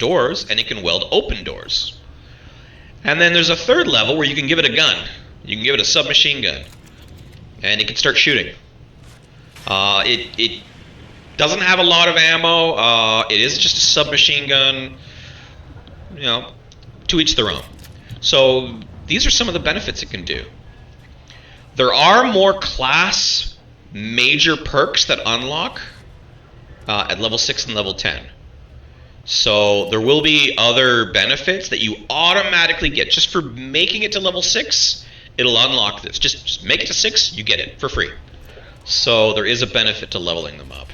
doors, and it can weld open doors. And then there's a third level where you can give it a gun. You can give it a submachine gun, and it can start shooting. It doesn't have a lot of ammo. It is just a submachine gun. You know, to each their own. So these are some of the benefits it can do. There are more class major perks that unlock at level 6 and level 10. So there will be other benefits that you automatically get. Just for making it to level 6, it'll unlock this. Just make it to 6, you get it for free. So there is a benefit to leveling them up.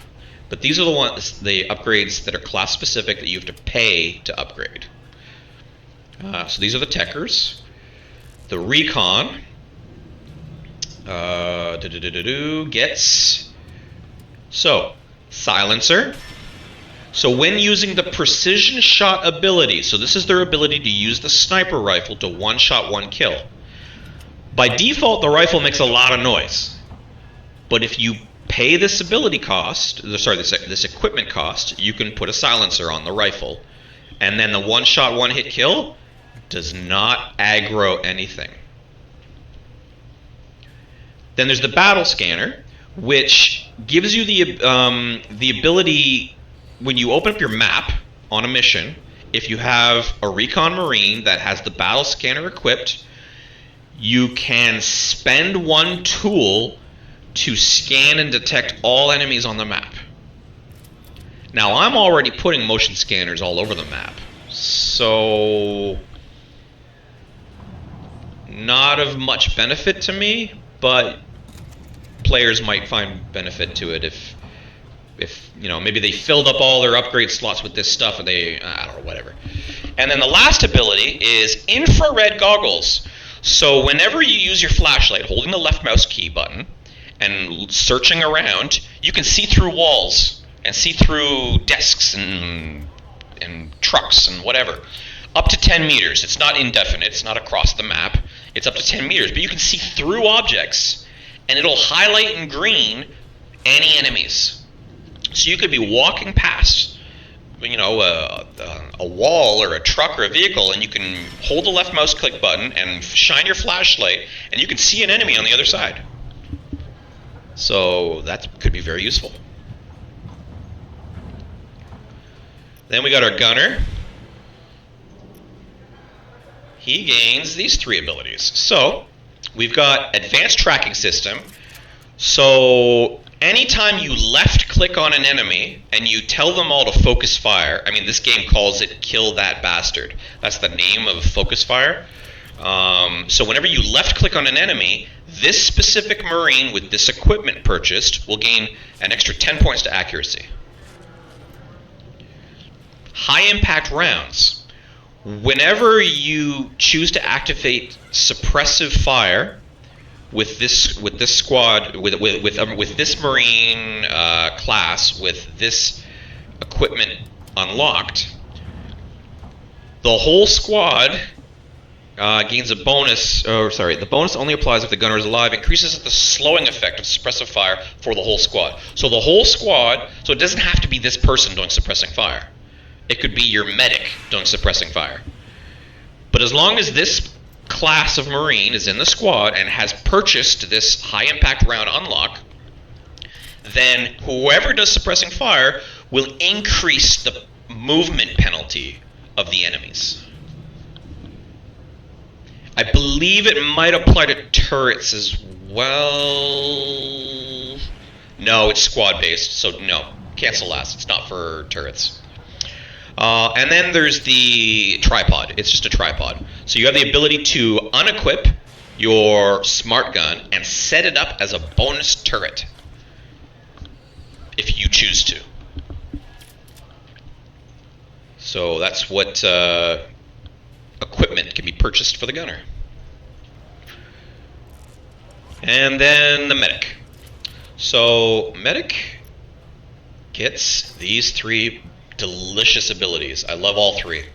But these are the upgrades that are class specific that you have to pay to upgrade. So these are the techers. The recon gets silencer. So when using the precision shot ability, so this is their ability to use the sniper rifle to one shot, one kill. By default, the rifle makes a lot of noise. But if you pay this ability cost, this equipment cost, you can put a silencer on the rifle. And then the one shot, one hit kill does not aggro anything. Then there's the battle scanner, which gives you the ability, when you open up your map on a mission, if you have a recon marine that has the battle scanner equipped, you can spend one tool to scan and detect all enemies on the map. Now, I'm already putting motion scanners all over the map, so not of much benefit to me, but players might find benefit to it if you know, maybe they filled up all their upgrade slots with this stuff and I don't know, whatever. And then the last ability is infrared goggles. So whenever you use your flashlight, holding the left mouse key button and searching around, you can see through walls and see through desks and trucks and whatever. Up to 10 meters. It's not indefinite. It's not across the map. It's up to 10 meters. But you can see through objects, and it'll highlight in green any enemies. So you could be walking past, you know, a wall or a truck or a vehicle, and you can hold the left mouse click button and shine your flashlight, and you can see an enemy on the other side. So that could be very useful. Then we got our gunner. He gains these 3 abilities. So we've got advanced tracking system. So anytime you left click on an enemy and you tell them all to focus fire, I mean, this game calls it kill that bastard. That's the name of focus fire. So whenever you left click on an enemy, this specific marine with this equipment purchased will gain an extra 10 points to accuracy. High impact rounds. Whenever you choose to activate suppressive fire with this squad, with this marine class, with this equipment unlocked, the whole squad gains a bonus. The bonus only applies if the gunner is alive. Increases the slowing effect of suppressive fire for the whole squad. So the whole squad. So it doesn't have to be this person doing suppressing fire. It could be your medic doing suppressing fire. But as long as this class of marine is in the squad and has purchased this high impact round unlock, then whoever does suppressing fire will increase the movement penalty of the enemies. I believe it might apply to turrets as well. No, it's squad based, so no. Cancel last. It's not for turrets. And then there's the tripod. It's just a tripod. So you have the ability to unequip your smart gun and set it up as a bonus turret if you choose to. So that's what equipment can be purchased for the gunner. And then the medic. So medic gets these 3 delicious abilities. I love all 3.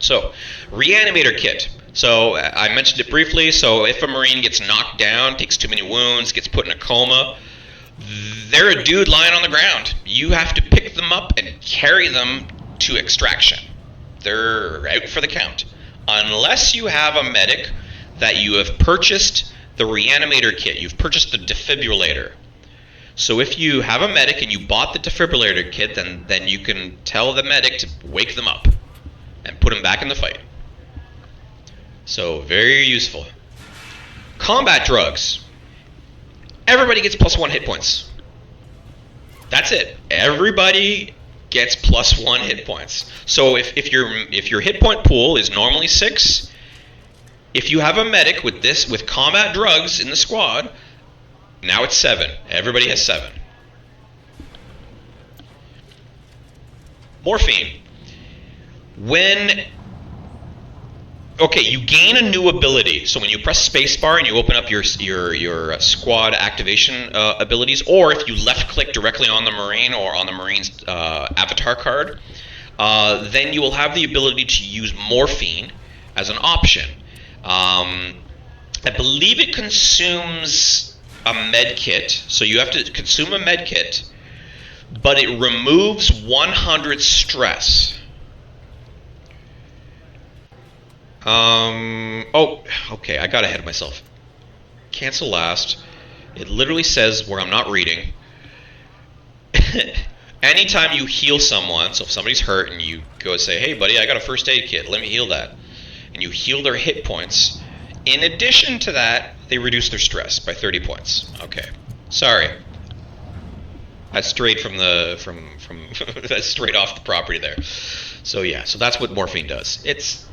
So, Reanimator Kit. So, I mentioned it briefly. So, if a Marine gets knocked down, takes too many wounds, gets put in a coma, they're a dude lying on the ground. You have to pick them up and carry them to extraction. They're out for the count. Unless you have a medic that you have purchased the reanimator kit, you've purchased the defibrillator. So if you have a medic and you bought the defibrillator kit, then you can tell the medic to wake them up and put them back in the fight. So very useful. Combat drugs. Everybody gets +1 hit points. That's it. Everybody gets +1 hit points. So if your hit point pool is normally 6, if you have a medic with combat drugs in the squad, now it's 7. Everybody has 7. Morphine. Okay, you gain a new ability. So when you press spacebar and you open up your squad activation abilities, or if you left-click directly on the Marine or on the Marine's avatar card, then you will have the ability to use morphine as an option. I believe it consumes a med kit, so you have to consume a med kit, but it removes 100 stress. Oh, okay, I got ahead of myself. Cancel last. It literally says where I'm not reading. Anytime you heal someone, so if somebody's hurt and you go and say, hey buddy, I got a first aid kit, let me heal that, and you heal their hit points, in addition to that, they reduce their stress by 30 points. Okay, sorry. I strayed from that's straight off the property there. So yeah, so that's what morphine does. It's,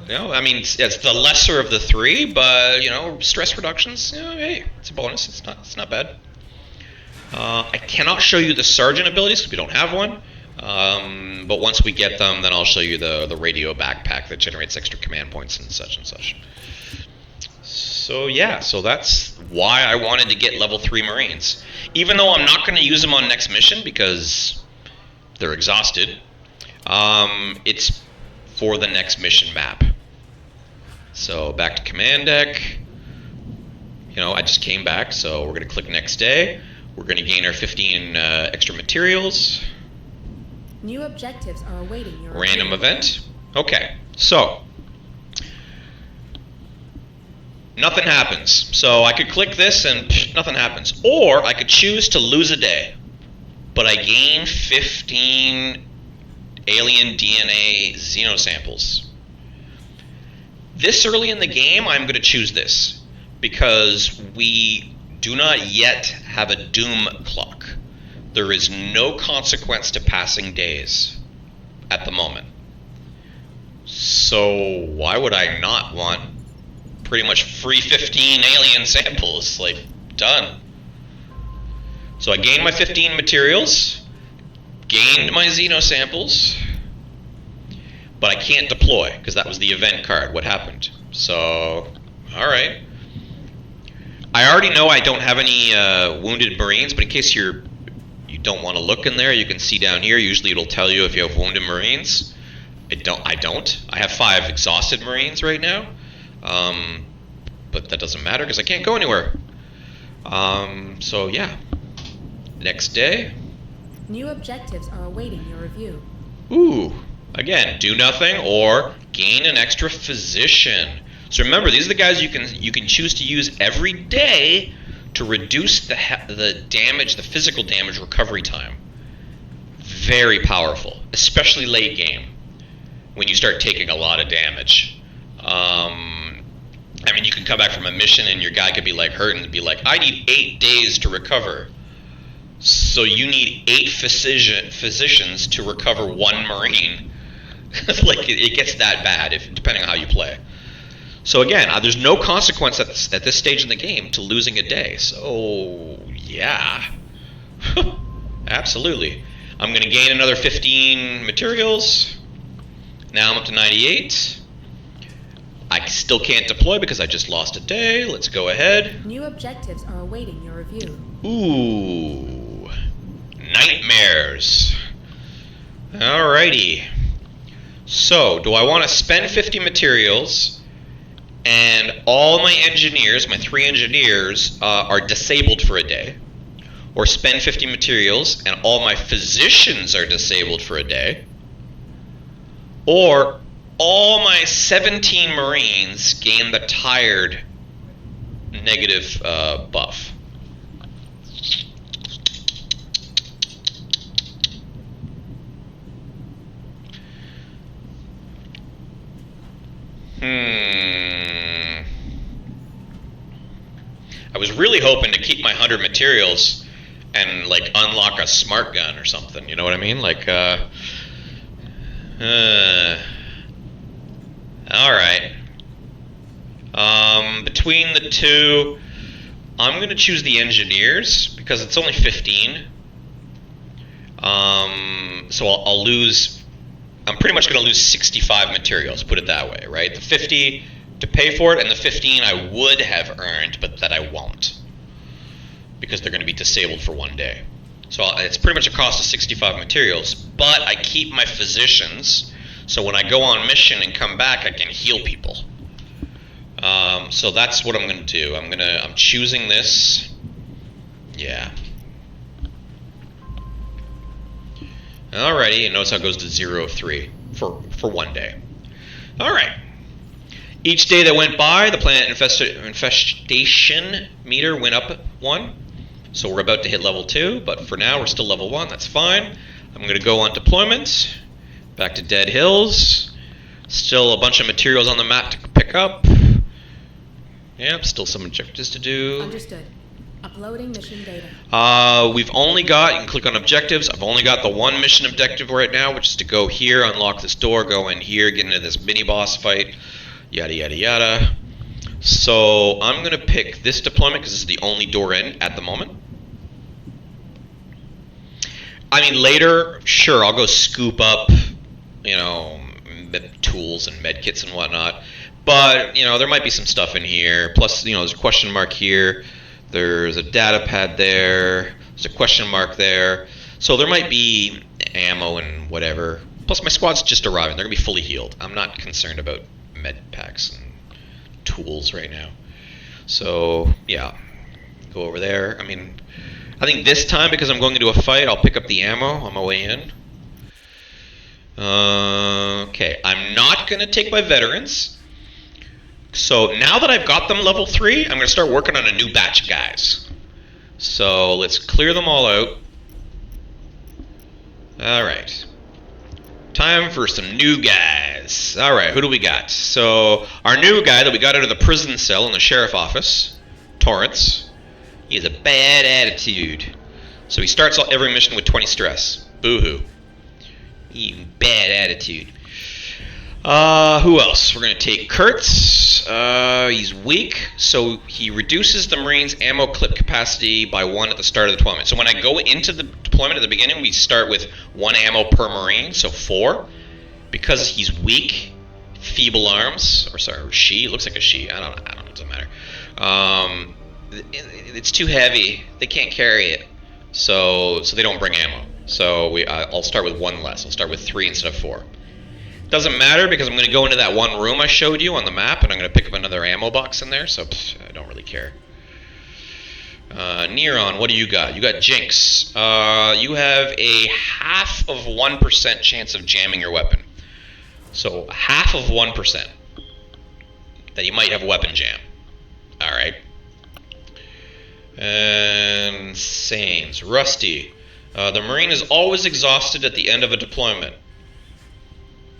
I mean, it's the lesser of the 3, but stress reductions. Hey, it's a bonus. It's not bad. I cannot show you the sergeant abilities because we don't have one. But once we get them, then I'll show you the radio backpack that generates extra command points and such and such. So yeah, so that's why I wanted to get level 3 Marines. Even though I'm not going to use them on next mission because they're exhausted, it's for the next mission map. So back to command deck. I just came back, so we're going to click next day. We're going to gain our 15 extra materials. New objectives are awaiting your random event. Okay, so nothing happens. So I could click this and nothing happens. Or I could choose to lose a day, but I gain 15 alien DNA xenosamples. This early in the game, I'm going to choose this because we do not yet have a doom clock. There is no consequence to passing days at the moment. So why would I not want pretty much free 15 alien samples? Like, done. So I gained my 15 materials, gained my xenosamples, but I can't deploy because that was the event card. What happened? So, alright. I already know I don't have any wounded Marines, but in case you don't want to look in there, you can see down here. Usually it'll tell you if you have wounded Marines. I don't. I have 5 exhausted Marines right now. But that doesn't matter because I can't go anywhere. So yeah. Next day. New objectives are awaiting your review. Ooh. Again, do nothing or gain an extra physician. So remember, these are the guys you can choose to use every day to reduce the damage, the physical damage recovery time. Very powerful, especially late game when you start taking a lot of damage. I mean, you can come back from a mission and your guy could be like hurt and be like, I need 8 days to recover. So you need 8 physicians to recover 1 Marine. Like, it gets that bad, depending on how you play. So again, there's no consequence at this stage in the game to losing a day. So, yeah. Absolutely. I'm going to gain another 15 materials. Now I'm up to 98. I still can't deploy because I just lost a day. Let's go ahead. New objectives are awaiting your review. Ooh. Nightmares. Alrighty. So, do I want to spend 50 materials and all my engineers, my 3 engineers, are disabled for a day? or spend 50 materials and all my physicians are disabled for a day, or all my 17 Marines gain the tired negative buff. I was really hoping to keep my 100 materials and like unlock a smart gun or something. You know what I mean? Like, all right. Between the two, I'm gonna choose the engineers because it's only 15. So I'll lose. I'm pretty much gonna lose 65 materials. Put it that way, right? The 50 to pay for it, and the 15 I would have earned, but that I won't, because they're going to be disabled for one day. So it's pretty much a cost of 65 materials, but I keep my physicians, so when I go on mission and come back, I can heal people. So that's what I'm going to do. I'm choosing this. Yeah. Alrighty, and notice how it goes to 0 of 3 for one day. Alright. Each day that went by, the planet infestation meter went up 1. So we're about to hit level 2, but for now we're still level 1. That's fine. I'm going to go on deployment. Back to Dead Hills. Still a bunch of materials on the map to pick up. Yep, still some objectives to do. Understood. Uploading mission data. We've only got, you can click on objectives. I've only got the one mission objective right now, which is to go here, unlock this door, go in here, get into this mini boss fight. Yada, yada, yada. So I'm going to pick this deployment because it's the only door in at the moment. I mean, later, sure, I'll go scoop up, tools and medkits and whatnot. But, there might be some stuff in here. Plus, there's a question mark here. There's a data pad there. There's a question mark there. So there might be ammo and whatever. Plus, my squad's just arriving. They're going to be fully healed. I'm not concerned about med packs and tools right now. So yeah, go over there. I mean, I think this time, because I'm going into a fight, I'll pick up the ammo on my way in. Okay, I'm not going to take my veterans. So now that I've got them level 3, I'm going to start working on a new batch of guys. So let's clear them all out. Alright. Time for some new guys. Alright, who do we got? So, our new guy that we got out of the prison cell in the sheriff office, Torrance, he has a bad attitude. So he starts every mission with 20 stress. Boo-hoo. Bad attitude. Who else? We're going to take Kurtz. He's weak, so he reduces the Marines' ammo clip capacity by 1 at the start of the deployment. So when I go into the deployment at the beginning, we start with 1 ammo per Marine, so 4. Because he's weak, feeble arms, or sorry, she, it looks like a she, I don't know, it doesn't matter. It's too heavy, they can't carry it, so they don't bring ammo. So I'll start with 1 less, I'll start with 3 instead of 4. Doesn't matter because I'm going to go into that one room I showed you on the map and I'm going to pick up another ammo box in there, so I don't really care. Neron, what do you got? You got Jinx. You have a half of 1% chance of jamming your weapon. So half of 1% that you might have weapon jam. Alright. And Sains. Rusty. The Marine is always exhausted at the end of a deployment.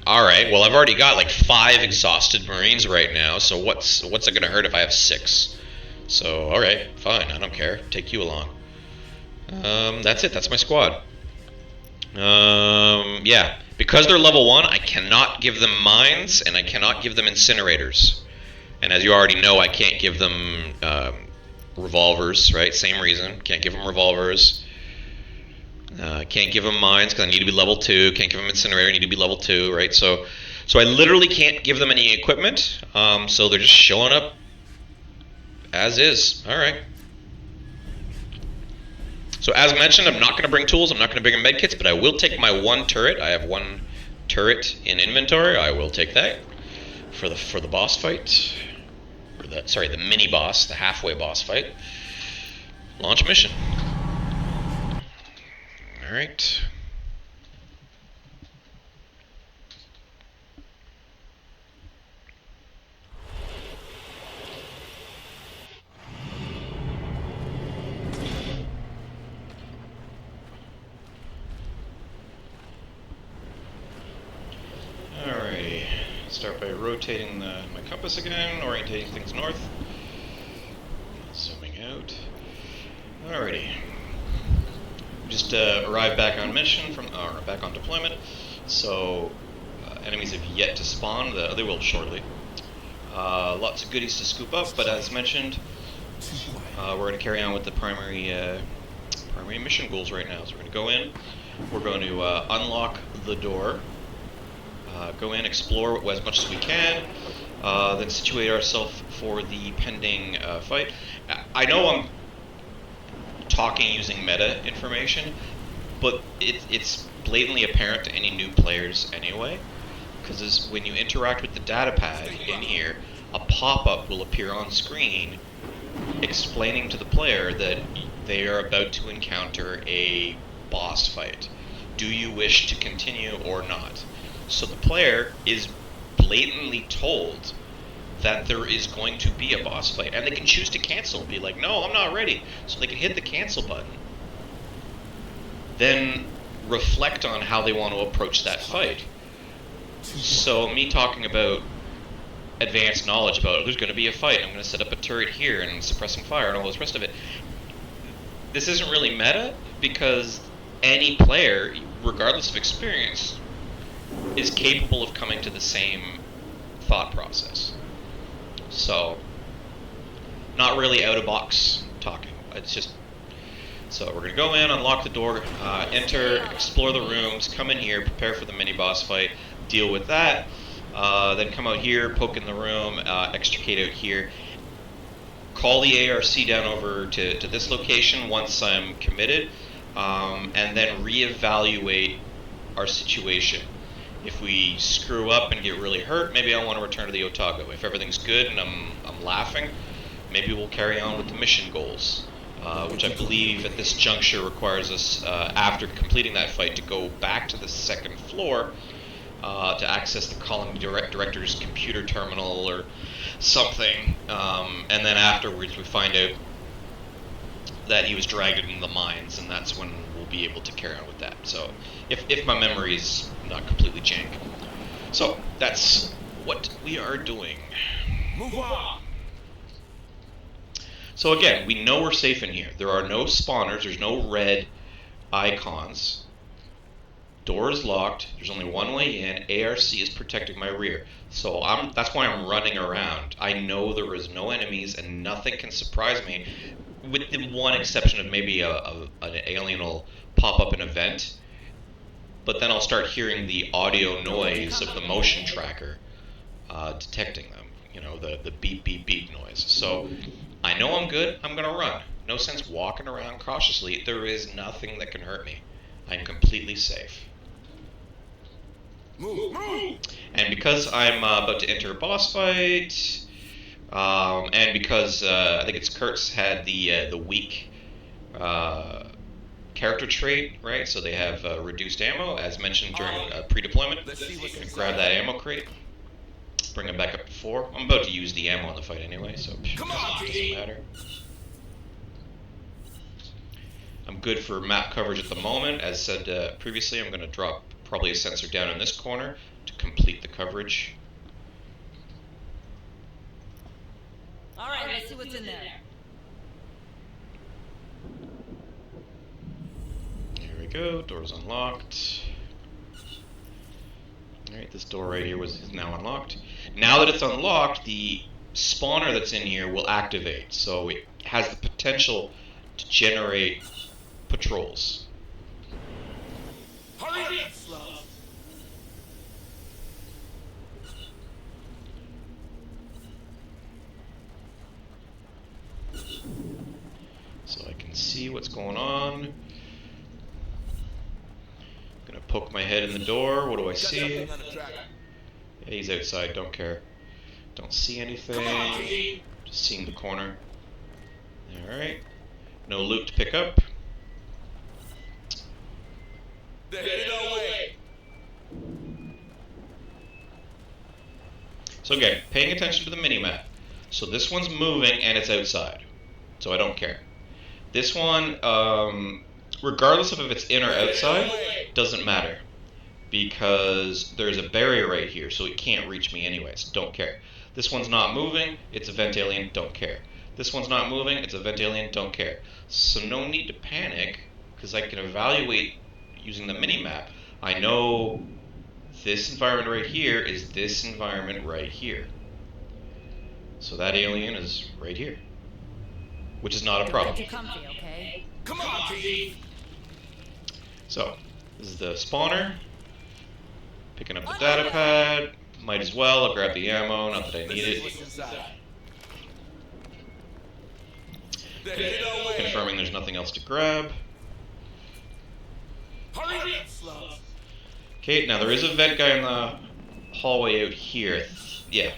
Alright, well I've already got like 5 exhausted Marines right now, so what's it gonna hurt if I have 6? So, alright, fine, I don't care. Take you along. That's it, that's my squad. Yeah, because they're level 1, I cannot give them mines, and I cannot give them incinerators. And as you already know, I can't give them revolvers, right? Same reason, can't give them revolvers. Can't give them mines because I need to be level 2. Can't give them incinerator, I need to be level 2, right? So I literally can't give them any equipment. So they're just showing up as is. All right. So as mentioned, I'm not going to bring tools. I'm not going to bring medkits, but I will take my 1 turret. I have 1 turret in inventory. I will take that for the boss fight. Or the mini boss, the halfway boss fight. Launch mission. Alright. Alrighty. Start by rotating my compass again, orientating things north. Zooming out. Alrighty. Just arrived back on mission or back on deployment. So enemies have yet to spawn. They will shortly. Lots of goodies to scoop up, but as mentioned, we're going to carry on with the primary mission goals right now. So we're going to go in. We're going to unlock the door. Go in, explore as much as we can, then situate ourselves for the pending fight. I know I'm talking using meta information, but it's blatantly apparent to any new players anyway, because when you interact with the data pad in here, a pop-up will appear on screen explaining to the player that they are about to encounter a boss fight. Do you wish to continue or not? So the player is blatantly told that there is going to be a boss fight, and they can choose to cancel, be like, no, I'm not ready. So they can hit the cancel button, then reflect on how they want to approach that fight. So me talking about advanced knowledge about there's going to be a fight, I'm going to set up a turret here and suppressing fire and all this rest of it. This isn't really meta, because any player, regardless of experience, is capable of coming to the same thought process. So, not really out-of-box talking. It's just... So we're going to go in, unlock the door, enter, explore the rooms, come in here, prepare for the mini-boss fight, deal with that, then come out here, poke in the room, extricate out here, call the ARC down over to this location once I'm committed, and then reevaluate our situation. If we screw up and get really hurt, maybe I want to return to the Otago. If everything's good and I'm laughing, maybe we'll carry on with the mission goals, which I believe at this juncture requires us, after completing that fight, to go back to the second floor to access the colony director's computer terminal or something, and then afterwards we find out that he was dragged into the mines, and that's when we'll be able to carry on with that. So, if my memory's not completely jank. So, that's what we are doing. Move on! So again, we know we're safe in here. There are no spawners, there's no red icons. Door is locked, there's only one way in, ARC is protecting my rear. So that's why I'm running around. I know there is no enemies and nothing can surprise me, with the one exception of maybe an alien will pop up an event, but then I'll start hearing the audio noise of the motion tracker detecting them, you know, the beep beep beep noise. So I know I'm good, I'm gonna run. No sense walking around cautiously. There is nothing that can hurt me. I'm completely safe. Move! And because I'm about to enter a boss fight, and because I think it's Kurtz had the weak character trait, right? So they have reduced ammo, as mentioned during pre-deployment. Gonna grab that ammo crate, bring it back up to 4. I'm about to use the ammo in the fight anyway, so it doesn't matter. I'm good for map coverage at the moment. As said previously, I'm going to drop probably a sensor down in this corner to complete the coverage. Alright, let's see what's in there. Here we go, door's unlocked. Alright, this door right here is now unlocked. Now that it's unlocked, the spawner that's in here will activate, so it has the potential to generate patrols. Hurry up, slow! So I can see what's going on. Gonna poke my head in the door. What do I see? Got nothing on the track. Yeah, he's outside, don't care. Don't see anything. Just seeing the corner. Alright. No loot to pick up. They're headed our way. So again, paying attention to the mini-map. So this one's moving and it's outside. So I don't care. This one, regardless of if it's in or outside, doesn't matter. Because there's a barrier right here, so it can't reach me anyways. Don't care. This one's not moving, it's a vent alien, don't care. This one's not moving, it's a vent alien, don't care. So no need to panic, because I can evaluate using the mini-map. I know this environment right here is this environment right here. So that alien is right here. Which is not a problem. Get comfy, okay? Come on, T. So, this is the spawner. Picking up the data pad. Might as well, I'll grab the ammo, not that I need it. What's inside? They're headed our way. Confirming there's nothing else to grab. Hurry up, slugs. Okay, now there is a vent guy in the hallway out here. Yeah,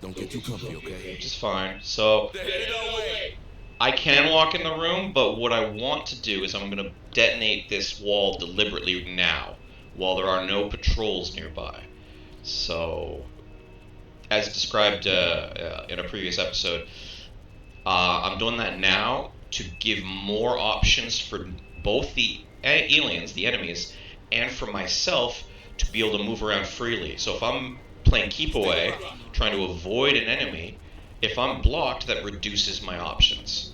Don't get too comfy, okay? which is fine. So, They're headed our way. I can walk in the room, but what I want to do is I'm going to detonate this wall deliberately now, while there are no patrols nearby. So, as described in a previous episode, I'm doing that now to give more options for both the aliens, the enemies, and for myself to be able to move around freely. So if I'm playing keep away, trying to avoid an enemy, if I'm blocked, that reduces my options.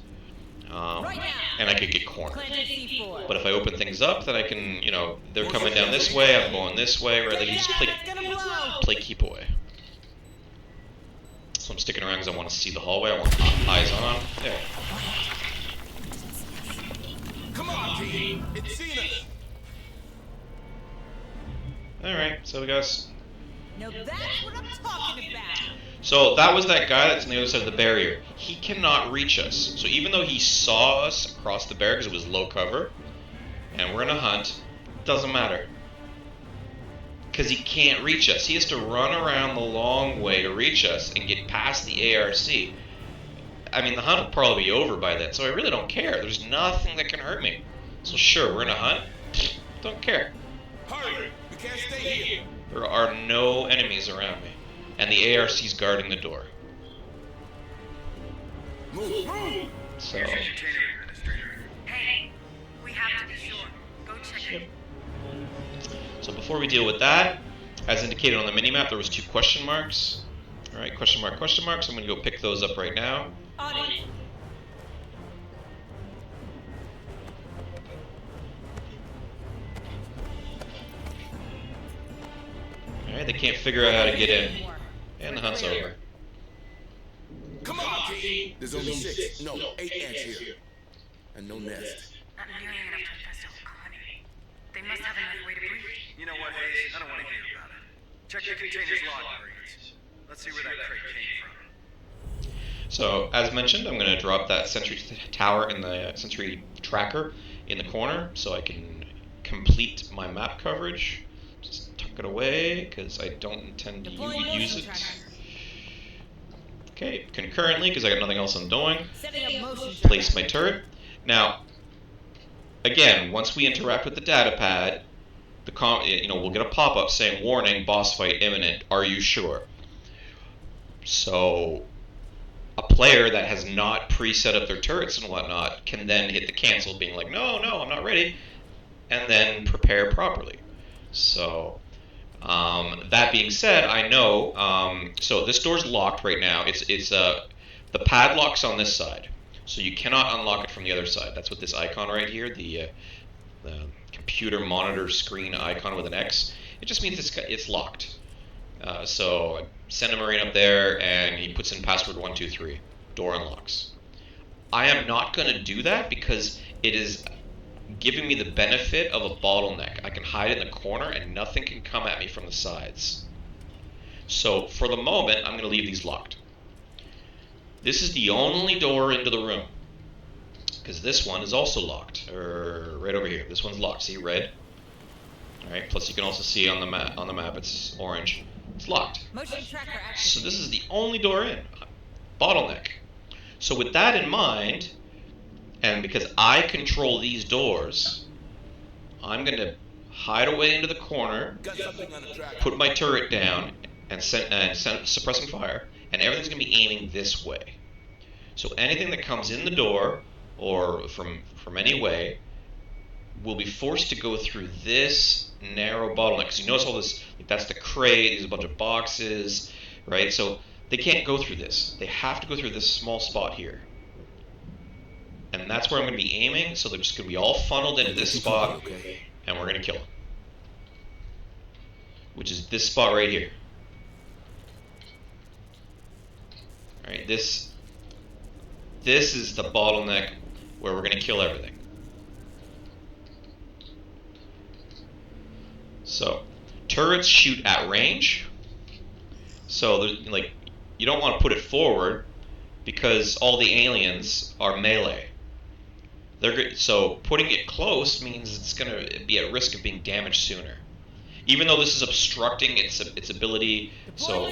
And I could get cornered. Planted C4. But if I open things up, then I can, they're coming down this way, I'm going this way, right? They can just It's gonna blow. play keep away. So I'm sticking around because I want to see the hallway, I want eyes on. There. Come on, T. It's seen us. Alright, so guys. No, that's what I'm talking about. So that was that guy that's on the other side of the barrier. He cannot reach us. So even though he saw us across the barrier because it was low cover, and we're in a hunt, doesn't matter. Because he can't reach us. He has to run around the long way to reach us and get past the ARC. I mean, the hunt will probably be over by then, so I really don't care. There's nothing that can hurt me. So sure, we're in a hunt. Don't care. Hurry. We can't stay here. There are no enemies around me. And the ARC's guarding the door. Move. Move. So, Hey, we have to be sure. Go check it. so before we deal with that, as indicated on the minimap, there was 2 question marks. Alright, question mark, question mark. So I'm going to go pick those up right now. On it. Alright, they can't figure out how to get in. And the hunt's over. Come on, T. There's only 6, no, 8 ants here. And no nest. Not nearly enough to infest a whole colony. They must have enough way to breathe. You know what, Hayes? I don't want to hear about it. Check your container's log reads. Let's see where that crate came from. So, as mentioned, I'm going to drop that sentry tower in the sentry tracker in the corner so I can complete my map coverage. Just tuck it away because I don't intend to Deploying use motion it. tracker. Okay, concurrently, because I got nothing else I'm doing, Setting up motion tracker. place my turret. Now, again, once we interact with the data pad, we'll get a pop-up saying, "Warning, boss fight imminent. Are you sure?" So, a player that has not pre-set up their turrets and whatnot can then hit the cancel, being like, "No, I'm not ready," and then prepare properly. So, that being said, I know. So this door's locked right now. It's the padlock's on this side, so you cannot unlock it from the other side. That's what this icon right here, the computer monitor screen icon with an X. It just means it's locked. So I send a Marine up there, and he puts in password 123. Door unlocks. I am not going to do that because it is giving me the benefit of a bottleneck. I can hide in the corner and nothing can come at me from the sides. So for the moment, I'm going to leave these locked. This is the only door into the room, because this one is also locked. Right over here. This one's locked. See, red. All right. Plus, you can also see on the map, it's orange. It's locked. Motion tracker activated. So this is the only door in. Bottleneck. So with that in mind, and because I control these doors, I'm going to hide away into the corner, Got something on the track. put my turret down, and send suppressing fire, and everything's going to be aiming this way. So anything that comes in the door or from any way will be forced to go through this narrow bottleneck. Because you notice all this, like that's the crate, there's a bunch of boxes, right? So they can't go through this. They have to go through this small spot here. And that's where I'm going to be aiming, so they're just going to be all funneled into this spot, and we're going to kill them. Which is this spot right here. Alright, this is the bottleneck where we're going to kill everything. So, turrets shoot at range. So, like, you don't want to put it forward because all the aliens are melee. So, putting it close means it's going to be at risk of being damaged sooner. Even though this is obstructing its ability, so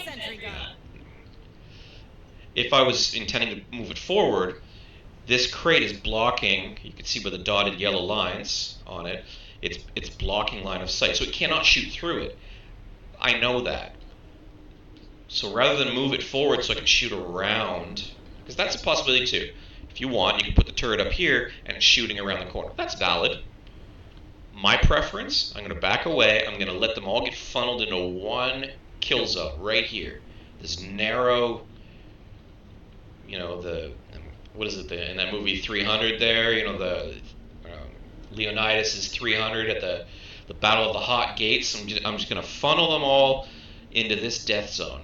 if I was intending to move it forward, this crate is blocking. You can see by the dotted yellow lines on it. It's blocking line of sight, so it cannot shoot through it. I know that. So rather than move it forward so I can shoot around, because that's a possibility too. If you want, you can put the turret up here and it's shooting around the corner. That's valid. My preference, I'm going to back away. I'm going to let them all get funneled into one kill zone right here. This narrow, you know, what is it, in that movie 300 there, you know, Leonidas is 300 at the Battle of the Hot Gates. I'm just going to funnel them all into this death zone.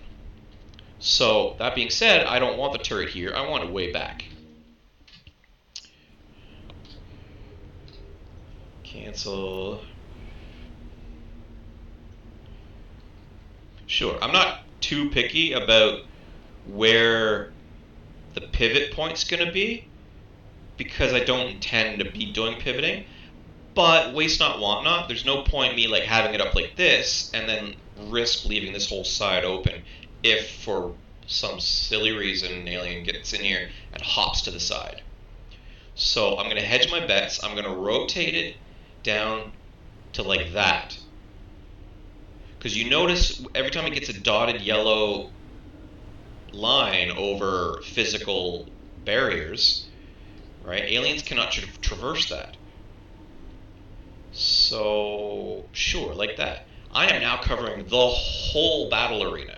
So, that being said, I don't want the turret here. I want it way back. Cancel. Sure, I'm not too picky about where the pivot point's going to be because I don't intend to be doing pivoting. But waste not, want not. There's no point me like having it up like this and then risk leaving this whole side open if for some silly reason an alien gets in here and hops to the side. So I'm going to hedge my bets. I'm going to rotate it down to like that. Because you notice every time it gets a dotted yellow line over physical barriers, right? Aliens cannot traverse that. So, sure, like that. I am now covering the whole battle arena.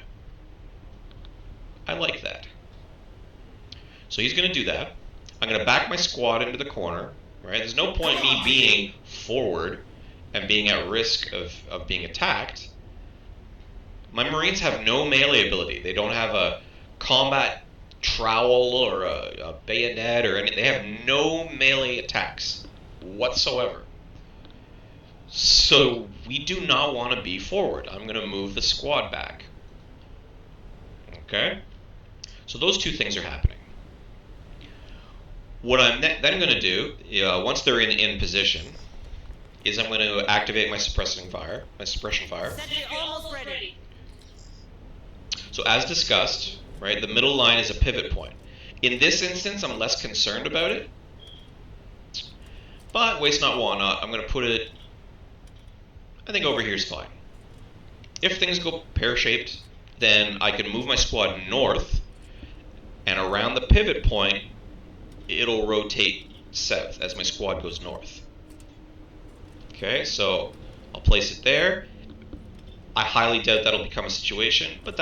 I like that. So he's going to do that. I'm going to back my squad into the corner, right? There's no point in me being forward and being at risk of being attacked. My Marines have no melee ability. They don't have a combat trowel or a bayonet or anything. They have no melee attacks whatsoever. So we do not want to be forward. I'm going to move the squad back. Okay? So those two things are happening. What I'm then going to do, once they're in position, is I'm going to activate my suppression fire. Sentry almost ready. So as discussed, right, the middle line is a pivot point. In this instance, I'm less concerned about it. But waste not, want not. I'm going to put it, I think over here is fine. If things go pear-shaped, then I can move my squad north, and around the pivot point, it'll rotate south as my squad goes north. Okay, so I'll place it there. I highly doubt that'll become a situation, but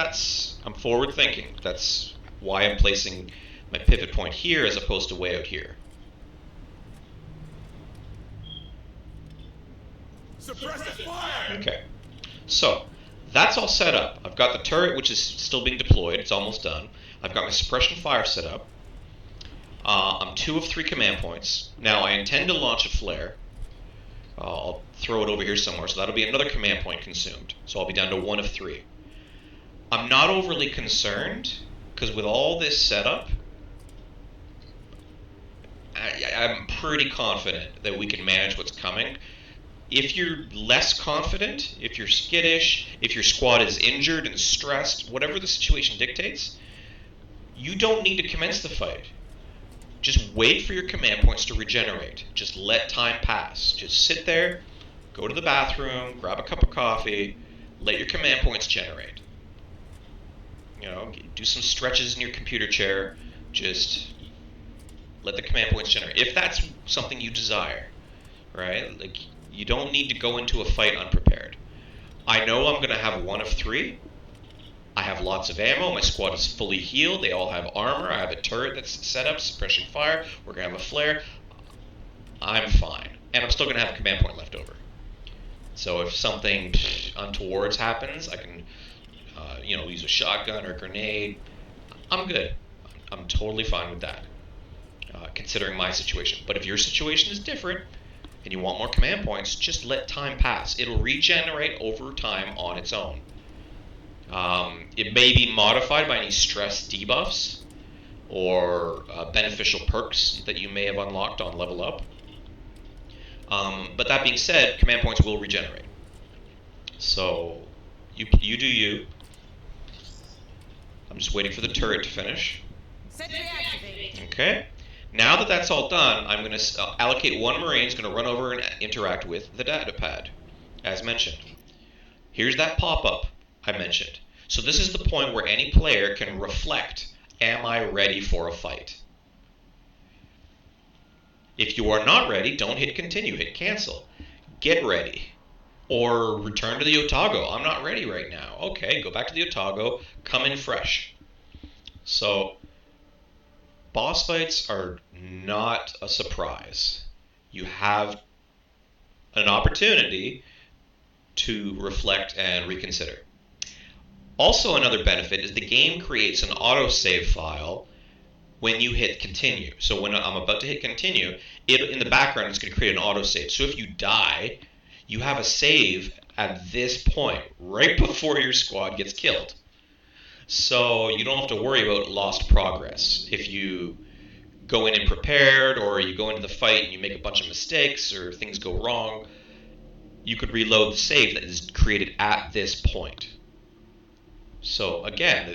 I'm forward thinking. That's why I'm placing my pivot point here as opposed to way out here. Suppressive fire! Okay, so that's all set up. I've got the turret, which is still being deployed. It's almost done. I've got my suppression fire set up. I'm 2 of 3 command points. Now I intend to launch a flare. I'll throw it over here somewhere, so that'll be another command point consumed. So I'll be down to 1 of 3. I'm not overly concerned, because with all this setup, I'm pretty confident that we can manage what's coming. If you're less confident, if you're skittish, if your squad is injured and stressed, whatever the situation dictates, you don't need to commence the fight. Just wait for your command points to regenerate. Just let time pass. Just sit there, go to the bathroom, grab a cup of coffee, let your command points generate. You know, do some stretches in your computer chair, just let the command points generate. If that's something you desire, right? Like, you don't need to go into a fight unprepared. I know I'm going to have one of three. I have lots of ammo. My squad is fully healed. They all have armor. I have a turret that's set up, suppressing fire. We're going to have a flare. I'm fine. And I'm still going to have a command point left over. So if something untowards happens, I can, use a shotgun or a grenade. I'm good. I'm totally fine with that, considering my situation. But if your situation is different and you want more command points, just let time pass. It'll regenerate over time on its own. It may be modified by any stress debuffs or beneficial perks that you may have unlocked on level up. But that being said, command points will regenerate. So you do you. I'm just waiting for the turret to finish. Sentry activated. Okay. Now that that's all done, I'm going to allocate one Marine who's going to run over and interact with the data pad, as mentioned. Here's that pop-up I mentioned. So this is the point where any player can reflect, am I ready for a fight? If you are not ready, don't hit continue, hit cancel. Get ready. Or return to the Otago. I'm not ready right now. Okay, go back to the Otago, come in fresh. So, boss fights are not a surprise. You have an opportunity to reflect and reconsider. Also, another benefit is the game creates an autosave file when you hit continue. So when I'm about to hit continue, in the background it's going to create an autosave. So if you die, you have a save at this point, right before your squad gets killed. So you don't have to worry about lost progress. If you go in prepared, or you go into the fight and you make a bunch of mistakes, or things go wrong, you could reload the save that is created at this point. So again,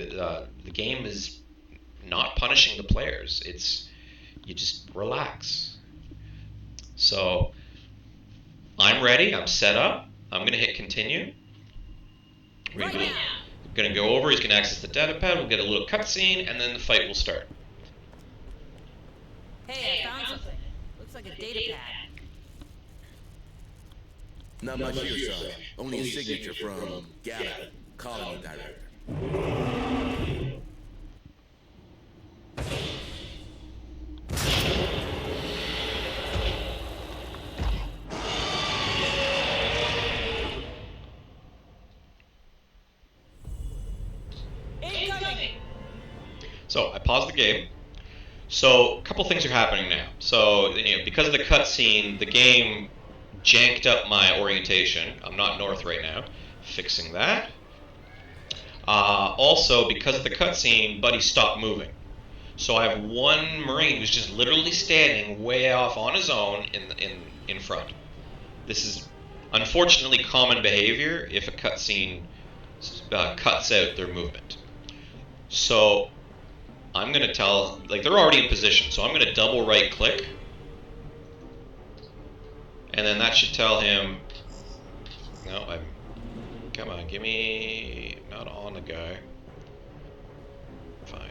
the game is not punishing the players. You just relax. So I'm ready. I'm set up. I'm going to hit continue. We're going to go over. He's going to access the data pad. We'll get a little cutscene, and then the fight will start. Hey, I found something. Looks like a data pad. Not much here, son. Only a signature from Gala, colony director. Incoming! So I paused the game. So a couple things are happening now. So because of the cutscene, the game janked up my orientation. I'm not north right now. Fixing that. Also, because of the cutscene, Buddy stopped moving. So I have one Marine who's just literally standing way off on his own in front. This is unfortunately common behavior if a cutscene cuts out their movement. So I'm going to tell, they're already in position, so I'm going to double right click. And then that should tell him, come on, give me, not on the guy. Fine.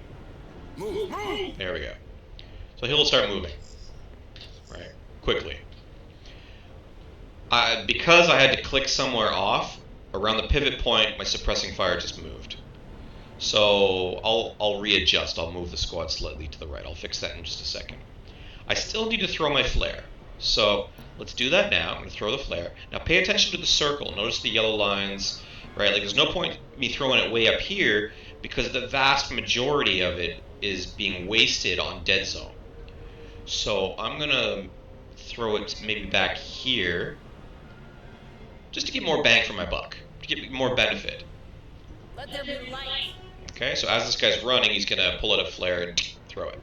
Move, move! There we go. So he'll start moving, right, quickly. Because I had to click somewhere off, around the pivot point, my suppressing fire just moved. So I'll readjust. I'll move the squad slightly to the right. I'll fix that in just a second. I still need to throw my flare. So let's do that now. I'm going to throw the flare. Now pay attention to the circle. Notice the yellow lines, right? There's no point me throwing it way up here because the vast majority of it is being wasted on dead zone. So I'm going to throw it maybe back here just to get more bang for my buck, to get more benefit. Let there be light. Okay, so as this guy's running, he's going to pull out a flare and throw it.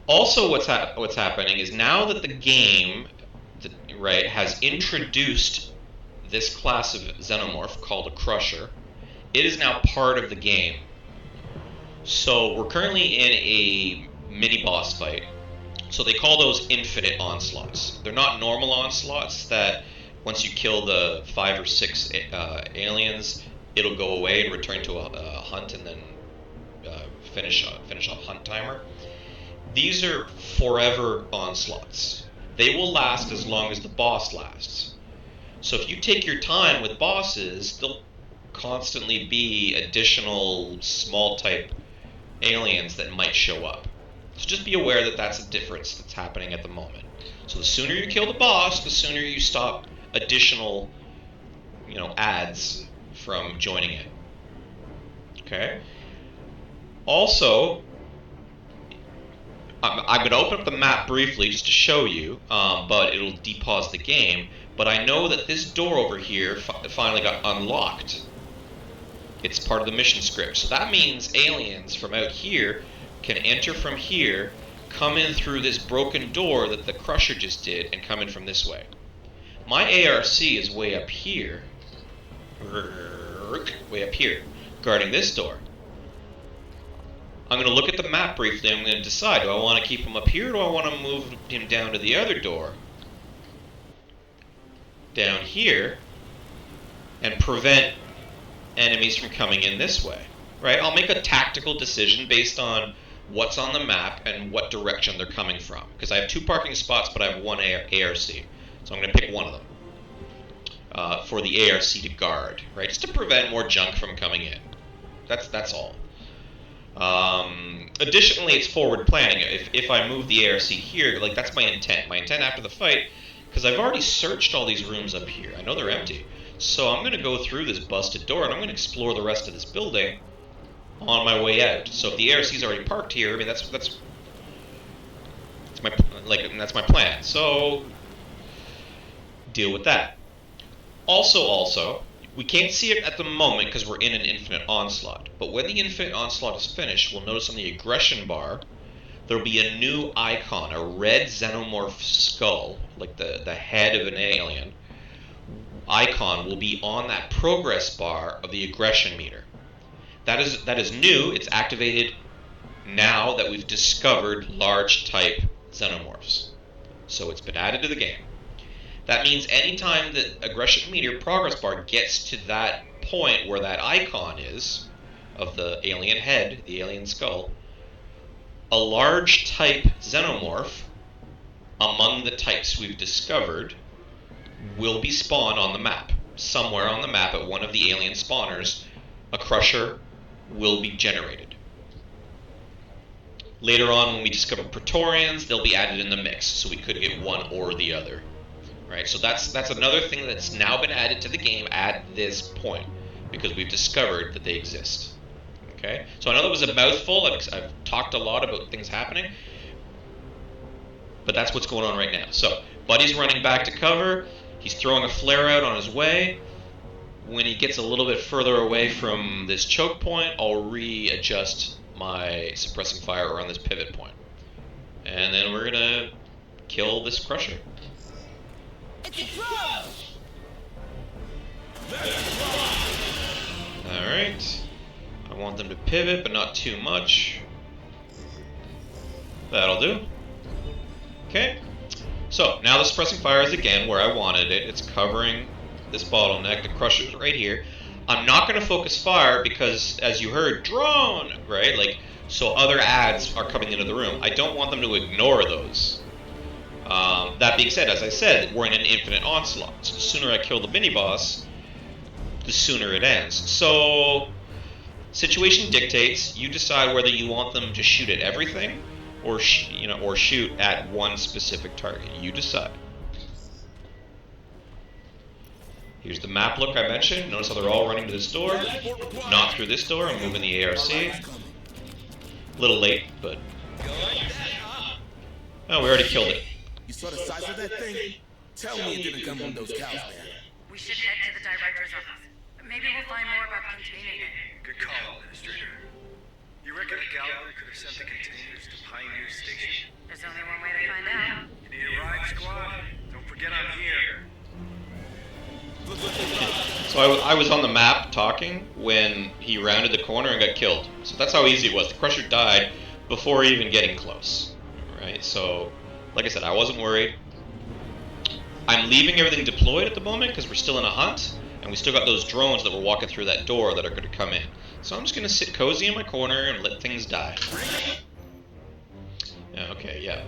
Also, what's happening is now that the game, has introduced this class of xenomorph called a Crusher, it is now part of the game. So we're currently in a mini boss fight So they call those infinite onslaughts. They're not normal onslaughts that once you kill the 5 or 6 aliens, it'll go away and return to a hunt and then finish off hunt timer. These are forever onslaughts. They will last as long as the boss lasts. So if you take your time with bosses, there'll constantly be additional small type aliens that might show up. So just be aware that that's a difference that's happening at the moment. So the sooner you kill the boss, the sooner you stop additional, ads from joining in. Okay? Also, I'm going to open up the map briefly just to show you, but it'll depause the game. But I know that this door over here finally got unlocked. It's part of the mission script. So that means aliens from out here can enter from here, come in through this broken door that the Crusher just did, and come in from this way. My ARC is way up here, guarding this door. I'm going to look at the map briefly. I'm going to decide, do I want to keep him up here, or do I want to move him down to the other door, down here, and prevent enemies from coming in this way, right? I'll make a tactical decision based on what's on the map and what direction they're coming from. Because I have 2 parking spots, but I have 1 ARC. So I'm going to pick one of them for the ARC to guard, right? Just to prevent more junk from coming in. That's all. Additionally, it's forward planning. If I move the ARC here, like that's my intent. My intent after the fight, because I've already searched all these rooms up here. I know they're empty. So I'm going to go through this busted door, and I'm going to explore the rest of this building on my way out. So if the ARC's already parked here, I mean that's my plan. So deal with that. Also, we can't see it at the moment because we're in an infinite onslaught. But when the infinite onslaught is finished, we'll notice on the aggression bar there'll be a new icon, a red xenomorph skull, like the head of an alien. Icon will be on that progress bar of the aggression meter. That is new. It's activated now that we've discovered large type xenomorphs. So it's been added to the game. That means anytime the aggression meter progress bar gets to that point where that icon is of the alien head, the alien skull, a large type xenomorph among the types we've discovered will be spawned on the map. Somewhere on the map at one of the alien spawners, a crusher will be generated. Later on, when we discover Praetorians, they'll be added in the mix, so we could get one or the other. Right? So that's another thing that's now been added to the game at this point, because we've discovered that they exist. Okay? So I know that was a mouthful. I've talked a lot about things happening, but that's what's going on right now. So Buddy's running back to cover. He's throwing a flare out on his way. When he gets a little bit further away from this choke point, I'll readjust my suppressing fire around this pivot point. And then we're gonna kill this crusher. It's a drone! Alright. I want them to pivot, but not too much. That'll do. Okay. So, now the suppressing fire is again where I wanted it. It's covering this bottleneck. The crusher's right here. I'm not going to focus fire because, as you heard, drone, right? So other ads are coming into the room. I don't want them to ignore those. That being said, as I said, we're in an infinite onslaught. So the sooner I kill the mini-boss, the sooner it ends. So, situation dictates. You decide whether you want them to shoot at everything, or shoot at one specific target. You decide. Here's the map look I mentioned. Notice how they're all running to this door. Not through this door. I'm moving the ARC. A little late, but... Oh, we already killed it. You saw the size of that thing? Tell me it didn't come from those cows, man. We should head to the director's office. Maybe we'll find more about containing it. Good call, Administrator. You reckon the gallery could have sent the containers to Pioneer Station? There's only one way to find out. You need a ride, squad? Don't forget I'm here. So I was on the map talking when he rounded the corner and got killed. So that's how easy it was. The crusher died before even getting close. Right? So like I said, I wasn't worried. I'm leaving everything deployed at the moment because we're still in a hunt, and we still got those drones that were walking through that door that are going to come in. So I'm just going to sit cozy in my corner and let things die. Yeah, okay, yeah.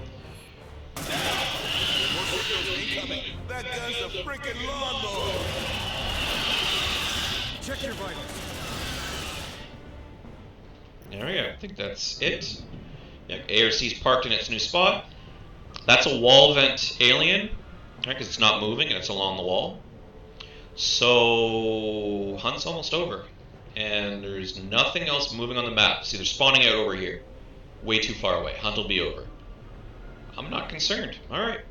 That gun's a freaking lawnmower. Check your vitals. There we go. I think that's it. Yeah, ARC's parked in its new spot. That's a wall vent alien, right? Because it's not moving and it's along the wall. So hunt's almost over, and there's nothing else moving on the map. See, they're spawning out over here, way too far away. Hunt will be over. I'm not concerned. All right.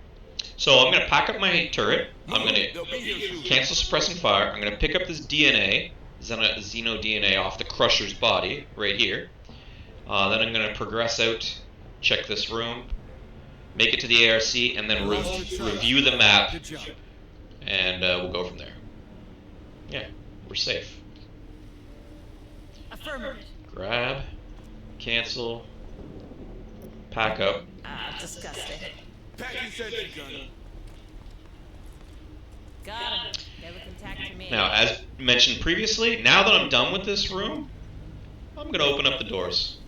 So I'm gonna pack up my turret. I'm gonna cancel suppressing fire. I'm gonna pick up this DNA, Xeno DNA, off the Crusher's body right here. Then I'm gonna progress out, check this room, make it to the ARC, and then review the map, and we'll go from there. Yeah, we're safe. Affirmative. Grab, cancel, pack up. Ah, disgusting. Packing sentry gun. Got him. Never contact me. Now, as mentioned previously, now that I'm done with this room, I'm going to open up the doors.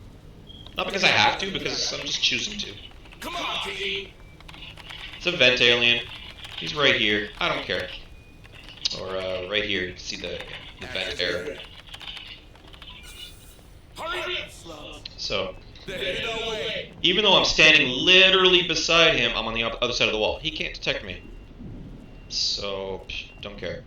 Not because I have to, because I'm just choosing to. Come on, team. It's a vent alien. He's right here. I don't care. Or right here, you can see the vent arrow. Hurry up, slugs. So, There's no way. even though I'm standing literally beside him, I'm on the other side of the wall. He can't detect me. So, don't care.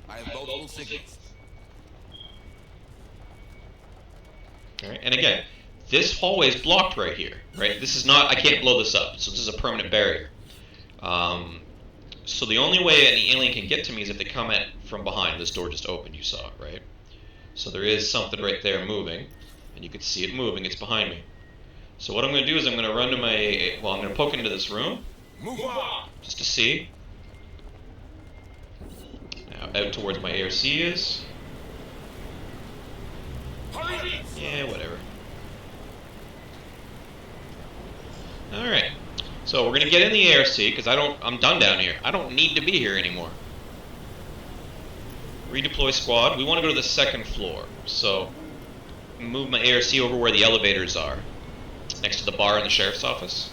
I have multiple signals. Alright, and again, this hallway is blocked right here, right? This is not, I can't blow this up, so this is a permanent barrier. So the only way any alien can get to me is if they come at from behind. This door just opened, you saw it, right? So there is something right there moving, and you can see it moving, it's behind me. So what I'm going to do is I'm going to run to my, well, I'm going to poke into this room, Move on. just to see. Now out towards my ARC is. Hurry up. Yeah, whatever. Alright. So we're gonna get in the ARC because I'm done down here. I don't need to be here anymore. Redeploy squad. We want to go to the second floor. So move my ARC over where the elevators are. Next to the bar in the sheriff's office.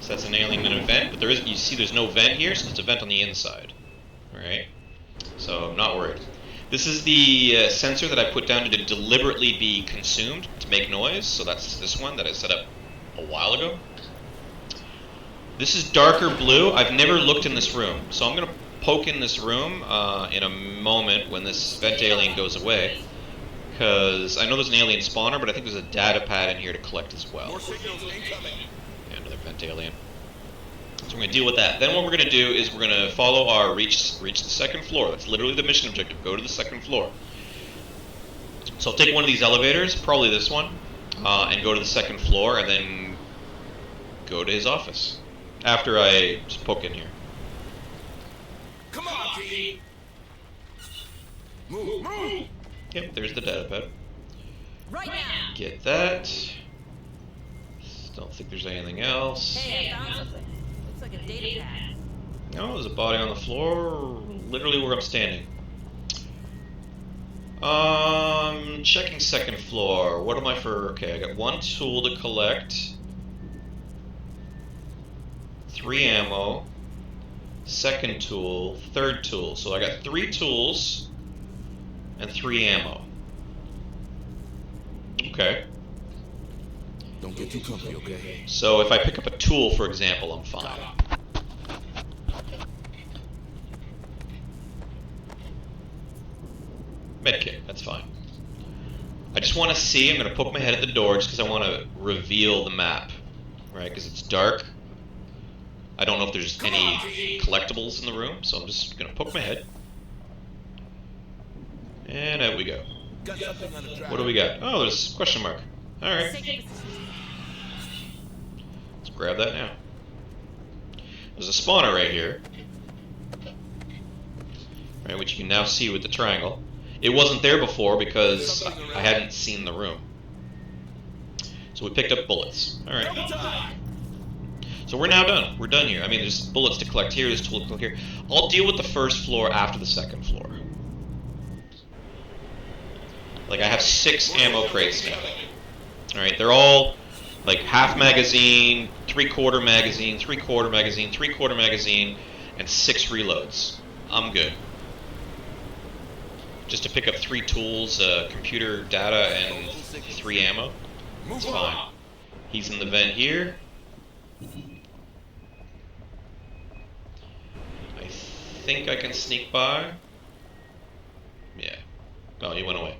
So that's an alien in a vent, but you see there's no vent here, so it's a vent on the inside. Alright? So I'm not worried. This is the sensor that I put down to deliberately be consumed to make noise, so that's this one that I set up a while ago. This is darker blue. I've never looked in this room, so I'm going to poke in this room in a moment when this vent alien goes away. Because I know there's an alien spawner, but I think there's a data pad in here to collect as well. More signals incoming. Another vent alien. So we're going to deal with that. Then what we're going to do is we're going to follow our reach the second floor. That's literally the mission objective. Go to the second floor. So I'll take one of these elevators, probably this one, and go to the second floor, and then go to his office. After I just poke in here. Come on, team. Move. Yep, there's the data pad. Right now. Get that. Don't think there's anything else. Hey, I found something. Looks like a data pad. No, there's a body on the floor, literally where I'm standing. Checking second floor. What am I for? Okay, I got one tool to collect. 3 ammo. Second tool. Third tool. So I got 3 tools and 3 ammo. Okay. Don't get too comfy, okay? So if I pick up a tool, for example, I'm fine. fine. I just want to see. I'm going to poke my head at the door just because I want to reveal the map, right? Because it's dark. I don't know if there's any collectibles in the room, so I'm just going to poke my head. And out we go. What do we got? Oh, there's a question mark. Alright. Let's grab that now. There's a spawner right here. Right, which you can now see with the triangle. It wasn't there before because I hadn't seen the room. So we picked up bullets. Alright. So we're now done. We're done here. I mean, there's bullets to collect here, there's tools to collect here. I'll deal with the first floor after the second floor. Like, I have 6 ammo crates now. Alright, they're all like half magazine, 3/4 magazine, 3/4 magazine, 3/4 magazine, and 6 reloads. I'm good. Just to pick up 3 tools, computer data, and 3 ammo. It's fine. He's in the vent here. I think I can sneak by. Yeah. Oh, he went away.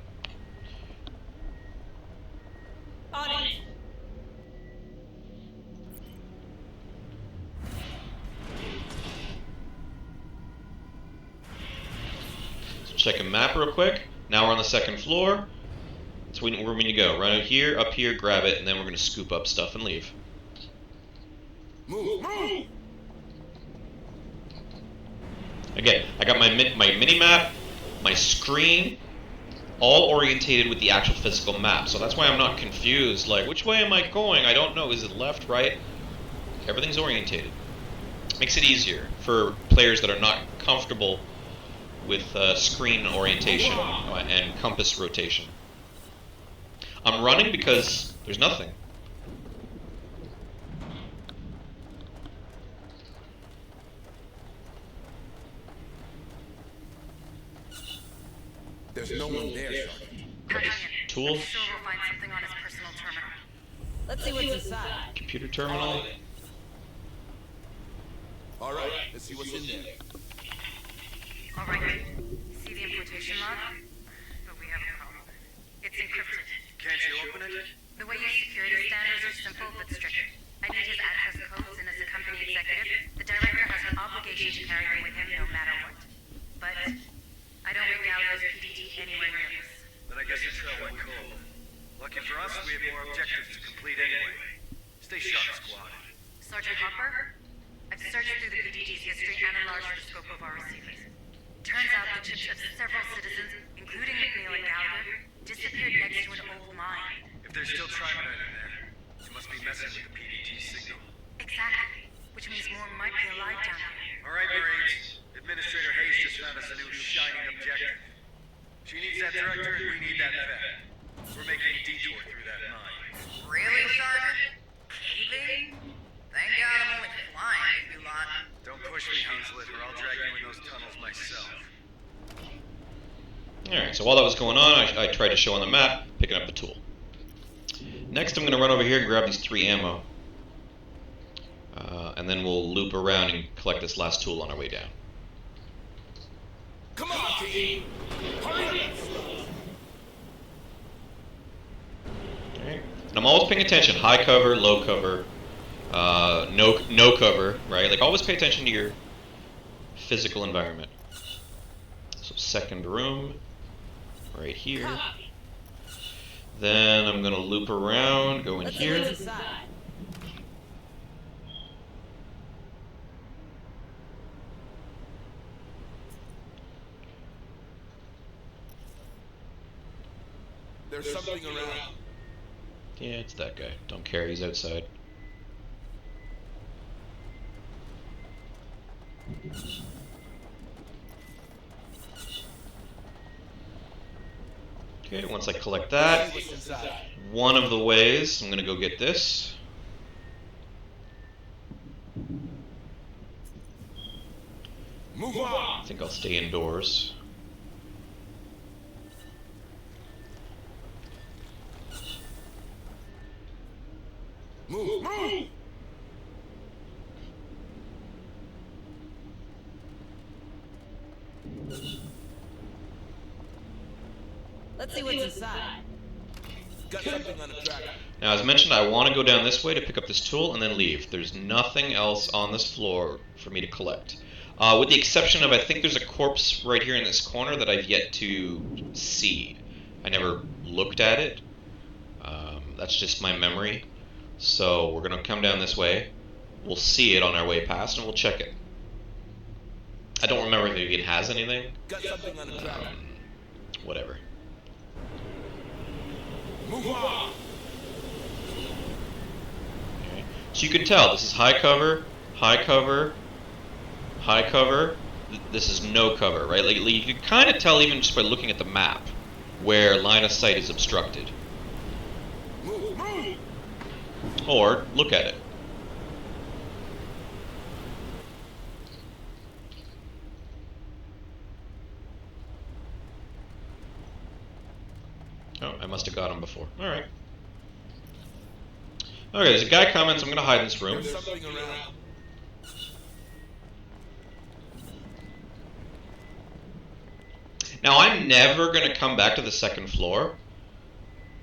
On it. So check a map real quick. Now we're on the second floor. That's where we need to go. Right out here, up here, grab it, and then we're going to scoop up stuff and leave. Move! Again, I got my mini-map, my screen, all orientated with the actual physical map. So that's why I'm not confused. Like, which way am I going? I don't know. Is it left, right? Everything's orientated. Makes it easier for players that are not comfortable with screen orientation and compass rotation. I'm running because there's nothing. There's no one there, Sergeant. Patching in. Tools, I'm sure we'll find something on his personal terminal. Let's see what's inside. computer terminal. All right, let's see what's in there. All right. See the importation log? But we have a problem. It's encrypted. Can't you open it? The way your security standards are simple but strict. I need his access codes, and as a company executive, the director has an obligation to carry them with him no matter what. But I don't rig Gallagher's PDD anywhere near this. Then I guess the trail went cold. Lucky for us, we have more objectives to complete anyway. Stay sharp, squad. Sergeant Hopper, I've searched through the PDD's history and enlarged the scope of our receivers. Turns out the chips of several citizens, including McNeil and Gallagher, disappeared next to an old mine. If there's still trimonite in there, you must be messing with the PDT signal. Exactly. Which means more might be alive down here. All right, Marines. Administrator Hayes just found us a new shining objective. She needs that director, and we need that vet. We're making a detour through that mine. Really, Sergeant? Caving? Thank God I'm only flying, you lot. Don't push me, Hunslet, or I'll drag you in those tunnels myself. Alright, so while that was going on, I tried to show on the map, picking up a tool. Next, I'm going to run over here and grab these 3 ammo. And then we'll loop around and collect this last tool on our way down. Come on, team! Hurry up! Alright, and I'm always paying attention. High cover, low cover, no cover, right? Like, always pay attention to your physical environment. So, second room, right here. Then I'm going to loop around, go in Let's see what's here. inside. There's something around. Yeah, it's that guy. Don't care, he's outside. Okay, once I collect that, What's inside? one of the ways, I'm gonna go get this. Move on! I think I'll stay indoors. Move! Move! Let's see what's inside. Got something on the tracker. Now, as mentioned, I want to go down this way to pick up this tool and then leave. There's nothing else on this floor for me to collect. With the exception of, I think there's a corpse right here in this corner that I've yet to see. I never looked at it. That's just my memory. So we're going to come down this way. We'll see it on our way past and we'll check it. I don't remember if it has anything. Got something on the tracker. Whatever. Move on. Okay. So you can tell this is high cover, high cover, high cover. This is no cover, right? Like you can kind of tell even just by looking at the map where line of sight is obstructed. Move, move. Or look at it. Oh, I must have got him before. Alright. Okay, there's a guy coming, so I'm going to hide in this room. There's something around. Now, I'm never going to come back to the second floor,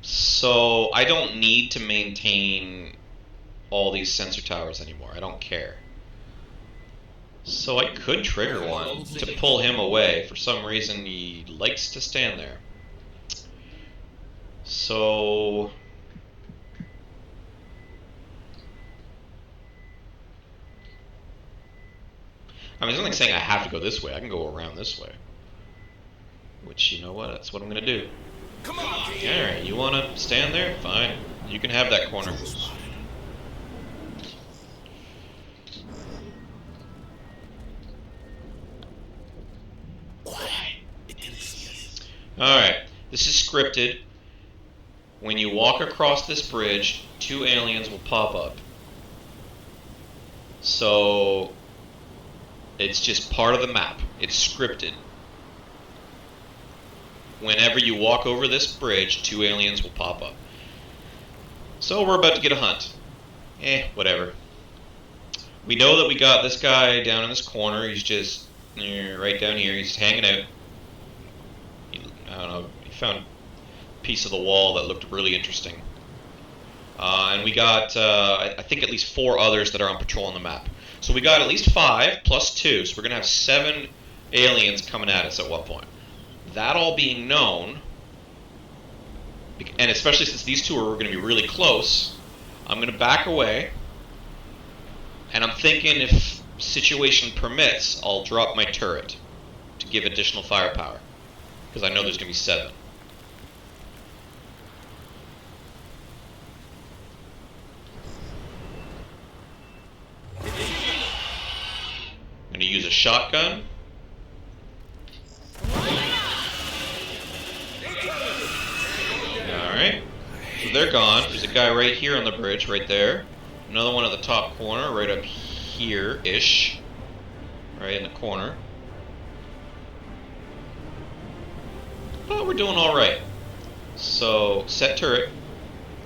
so I don't need to maintain all these sensor towers anymore. I don't care. So I could trigger one to pull him away. For some reason, he likes to stand there. So I mean, it's not like saying I have to go this way. I can go around this way. Which, you know what? That's what I'm going to do. Come on, Alright, you want to stand there? Fine. You can have that corner. Alright, this is scripted. When you walk across this bridge, 2 aliens will pop up. So it's just part of the map. It's scripted. Whenever you walk over this bridge, 2 aliens will pop up. So we're about to get a hunt. Whatever. We know that we got this guy down in this corner. He's just right down here. He's hanging out. I don't know. He found a piece of the wall that looked really interesting. And we got, I think, at least 4 others that are on patrol on the map. So we got at least 5 plus 2. So we're going to have 7 aliens coming at us at one point. That all being known, and especially since these 2 are going to be really close, I'm going to back away. And I'm thinking if situation permits, I'll drop my turret to give additional firepower. Because I know there's going to be 7. I'm going to use a shotgun. Alright. So they're gone. There's a guy right here on the bridge, right there. Another one at the top corner, right up here-ish. Right in the corner. But we're doing alright. So, set turret.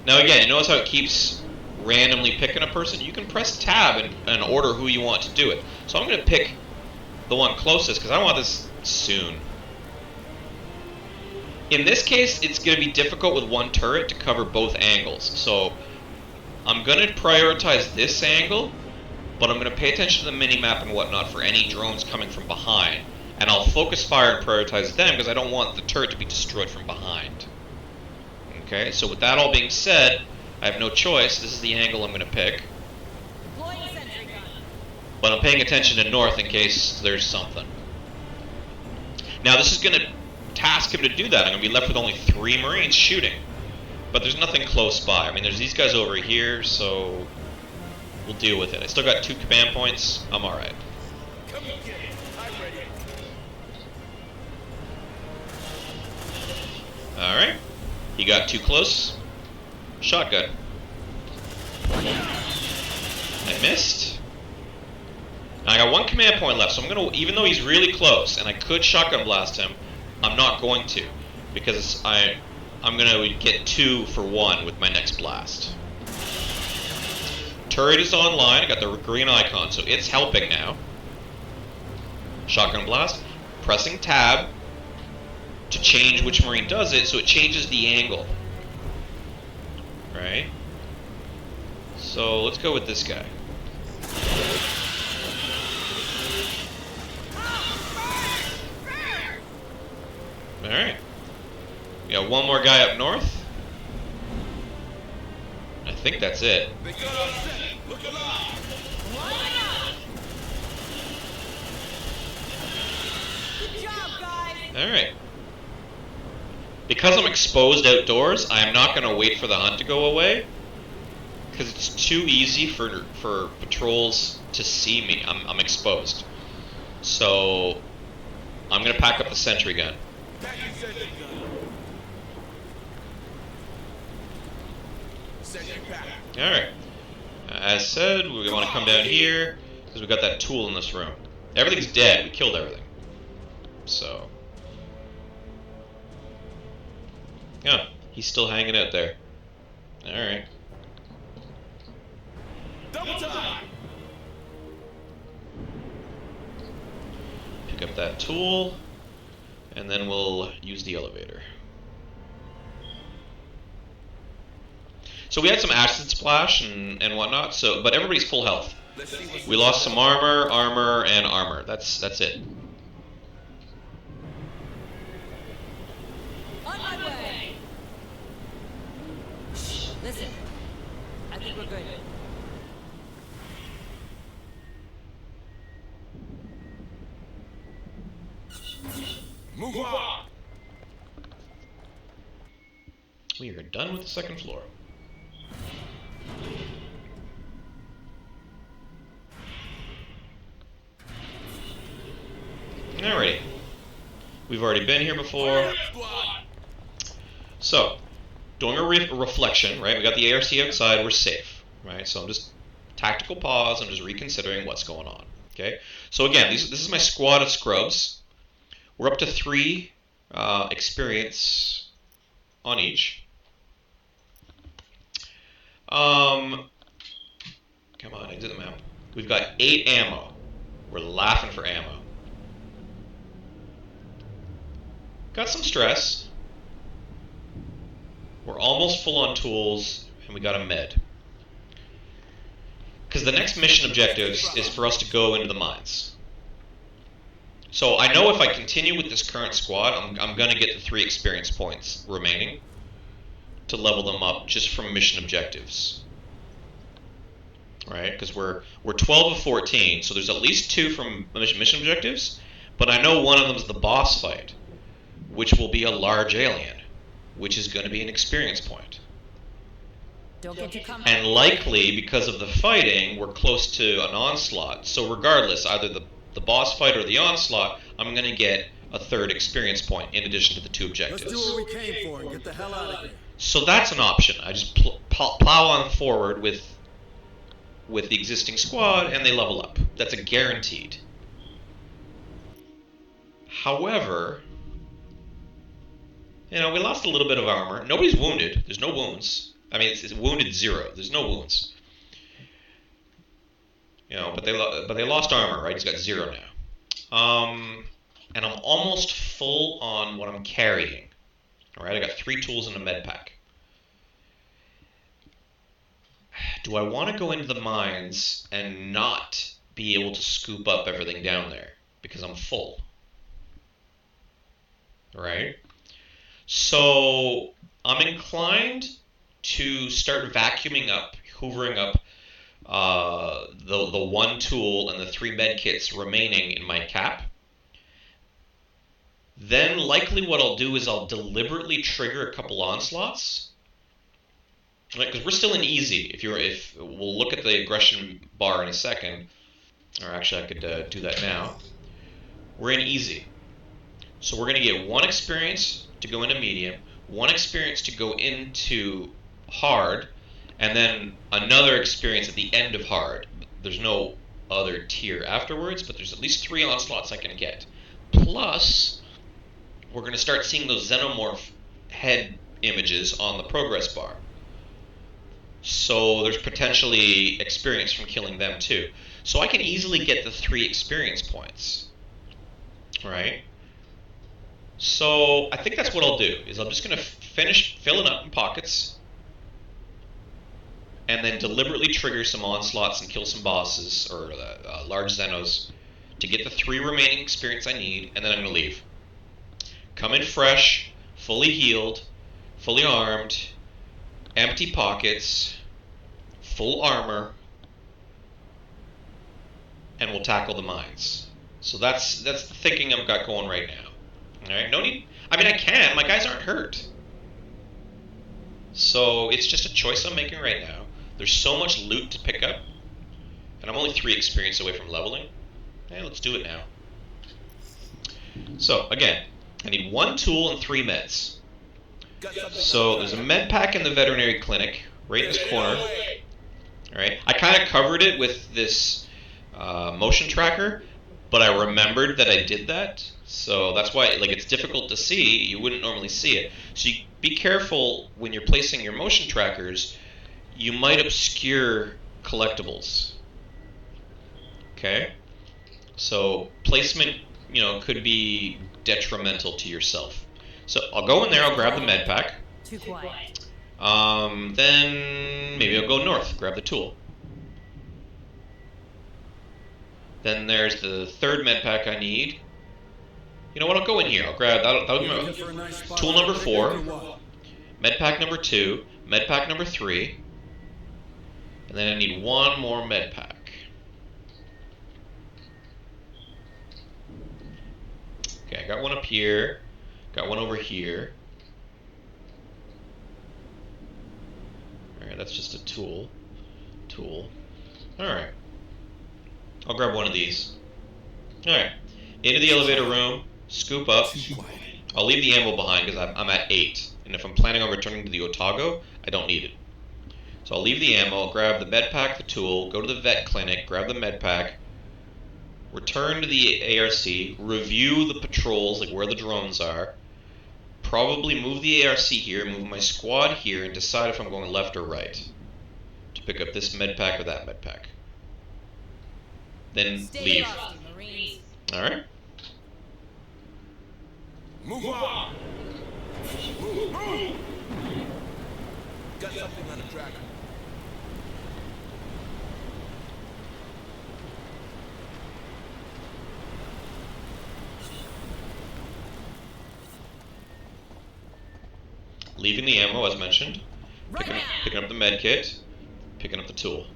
Now again, you notice how it keeps randomly picking a person? You can press tab and order who you want to do it. So I'm going to pick the one closest, because I want this soon. In this case, it's going to be difficult with one turret to cover both angles. So I'm going to prioritize this angle, but I'm going to pay attention to the mini-map and whatnot for any drones coming from behind. And I'll focus fire and prioritize them because I don't want the turret to be destroyed from behind. Okay, so with that all being said, I have no choice. This is the angle I'm going to pick. Deploying sentry gun. But I'm paying attention to north in case there's something. Now this is going to task him to do that. I'm going to be left with only 3 Marines shooting. But there's nothing close by. I mean, there's these guys over here, so we'll deal with it. I still got 2 command points. I'm alright. Come and get it. I'm ready. Alright. He got too close. Shotgun. I missed. Now I got 1 command point left, so I'm going to, even though he's really close, and I could shotgun blast him, I'm not going to, because I'm going to get 2 for 1 with my next blast. Turret is online. I got the green icon, so it's helping now. Shotgun blast. Pressing tab to change which Marine does it, so it changes the angle. Right? So let's go with this guy. Alright. We got one more guy up north. I think that's it. They got us set. Look alive. Good job, guys. Alright. Because I'm exposed outdoors, I am not going to wait for the hunt to go away. Because it's too easy for patrols to see me. I'm exposed. So I'm going to pack up the sentry gun. Packing sentry gun. Sentry pack. Alright. As said, we want to come down here because we got that tool in this room. Everything's dead. We killed everything. So. Yeah, he's still hanging out there. Alright. Double time. Pick up that tool, and then we'll use the elevator. So we had some acid splash and whatnot, so but everybody's full health. Let's see what's We lost some armor, and armor. That's it. On my way. Listen, I think we're good. Move on. We are done with the second floor. Alrighty. We've already been here before. So, doing a reflection, right? We got the ARC outside, we're safe, right? So I'm just tactical pause, I'm just reconsidering what's going on, okay? So again, this is my squad of scrubs. We're up to 3 experience on each. Come on, into the map. We've got 8 ammo. We're laughing for ammo. Got some stress. We're almost full on tools, and we got a med. Because the next mission objective is for us to go into the mines. So I know if I continue with this current squad, I'm going to get the 3 experience points remaining to level them up just from mission objectives. Right? Because we're 12 of 14, so there's at least 2 from mission objectives, but I know one of them is the boss fight, which will be a large alien, which is going to be an experience point. Don't get too comfortable. And likely, because of the fighting, we're close to an onslaught. So regardless, either the boss fight or the onslaught, I'm going to get a 3rd experience point in addition to the 2 objectives. Let's do what we came for and get the hell out of here. So that's an option. I just plow on forward with the existing squad, and they level up. That's a guaranteed. However, you know, we lost a little bit of armor. Nobody's wounded. There's no wounds. I mean, it's wounded 0. There's no wounds. You know, but they lost armor, right? He's got 0 now. And I'm almost full on what I'm carrying. All right, I got 3 tools in a med pack. Do I want to go into the mines and not be able to scoop up everything down there because I'm full? Right? So I'm inclined to start vacuuming up, hoovering up the 1 tool and the 3 med kits remaining in my cap. Then likely what I'll do is I'll deliberately trigger a couple onslaughts. Right, because we're still in easy. If we'll look at the aggression bar in a second, or actually I could do that now. We're in easy, so we're going to get 1 experience to go into medium, 1 experience to go into hard, and then another experience at the end of hard. There's no other tier afterwards, but there's at least 3 onslaughts I can get. Plus, we're going to start seeing those xenomorph head images on the progress bar. So there's potentially experience from killing them too. So I can easily get the 3 experience points, right? So I think that's what I'll do, is I'm just going to finish filling up in pockets, and then deliberately trigger some onslaughts and kill some bosses, or large Xenos, to get the 3 remaining experience I need, and then I'm going to leave. Come in fresh, fully healed, fully armed, empty pockets, full armor, and we'll tackle the mines. So that's the thinking I've got going right now. Alright, no need. I mean, I can. My guys aren't hurt. So it's just a choice I'm making right now. There's so much loot to pick up, and I'm only 3 experience away from leveling. Hey, let's do it now. So, again, I need 1 tool and 3 meds. So there's a med pack in the veterinary clinic, right in this corner. Alright, I kind of covered it with this motion tracker, but I remembered that I did that. So that's why, like, it's difficult to see. You wouldn't normally see it. So you be careful when you're placing your motion trackers. You might obscure collectibles. Okay? So placement, could be detrimental to yourself. So I'll go in there, I'll grab the med pack. Too quiet. Then maybe I'll go north, grab the tool. Then there's the 3rd med pack I need. You know what, I'll go in here. I'll grab that'll be my tool number 4, med pack number 2, med pack number 3, and then I need 1 more med pack. Okay, I got 1 up here, got 1 over here. Alright, that's just a tool. Alright. I'll grab 1 of these. Alright. Into the elevator room, scoop up. I'll leave the ammo behind because I'm at 8. And if I'm planning on returning to the Otago, I don't need it. So I'll leave the ammo, grab the med pack, the tool, go to the vet clinic, grab the med pack, return to the ARC, review the patrols, like where the drones are, probably move the ARC here, move my squad here, and decide if I'm going left or right to pick up this med pack or that med pack. Then leave. Alright? Move on! Move! Got something on the tracker. Leaving the ammo, as mentioned. Picking up the med kit. Picking up the tool.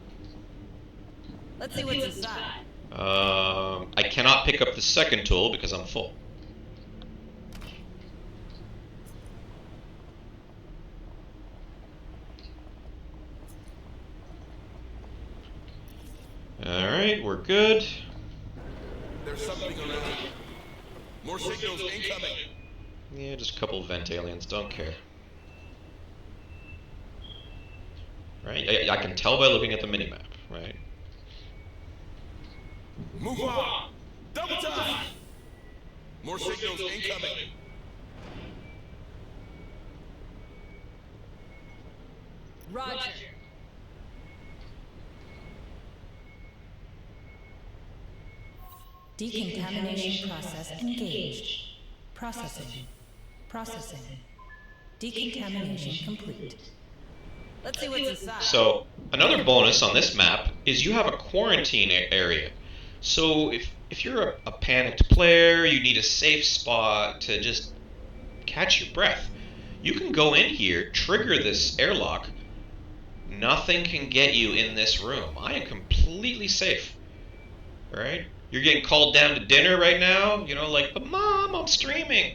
Let's see what's inside. I cannot pick up the 2nd tool because I'm full. Alright, we're good. There's something around. More signals incoming. Yeah, just a couple of vent aliens, don't care. Right, I can tell by looking at the minimap, right? Move on! Double time! More signals incoming. Roger. Decontamination process engaged. Processing. Decontamination complete. Let's see what's inside. So, another bonus on this map is you have a quarantine area. So, if you're a panicked player, you need a safe spot to just catch your breath, you can go in here, trigger this airlock. Nothing can get you in this room. I am completely safe. Alright? You're getting called down to dinner right now, like, but Mom, I'm streaming.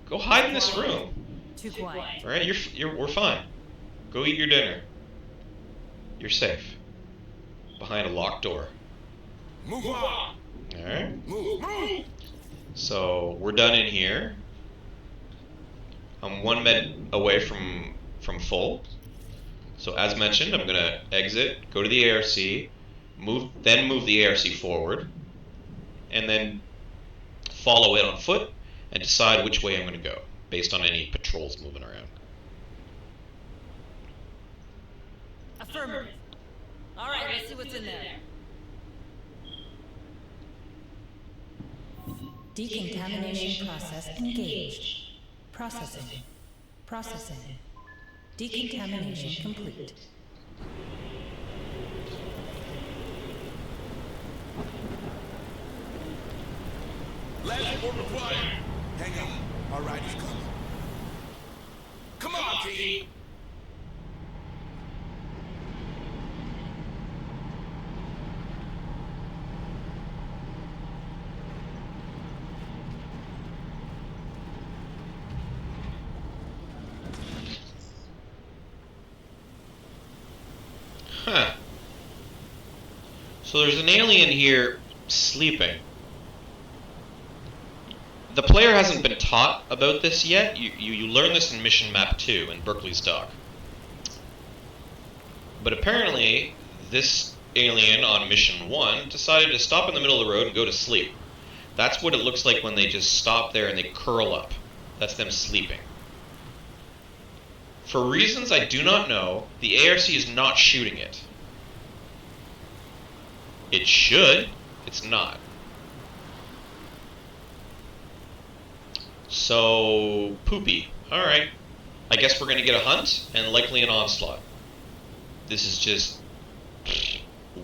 Go hide in this room. Too quiet. Alright, we're fine. Go eat your dinner. You're safe. Behind a locked door. Move on! Alright. Move! So, we're done in here. I'm 1 med away from full. So, as mentioned, I'm gonna exit, go to the ARC, move the ARC forward, and then follow it on foot and decide which way I'm gonna go, based on any patrols moving around. Affirmative. All right, let's see what's in there. Decontamination process engaged. Processing. Processing. Decontamination complete. Last report required. Hang on. Our ride is coming. Come on, team. Huh. So there's an alien here sleeping. The player hasn't been taught about this yet. You learn this in Mission Map 2 in Berkeley's Dock. But apparently, this alien on Mission 1 decided to stop in the middle of the road and go to sleep. That's what it looks like when they just stop there and they curl up. That's them sleeping. For reasons I do not know, the ARC is not shooting it. It should. It's not. So, poopy. Alright. I guess we're going to get a hunt and likely an onslaught. This is just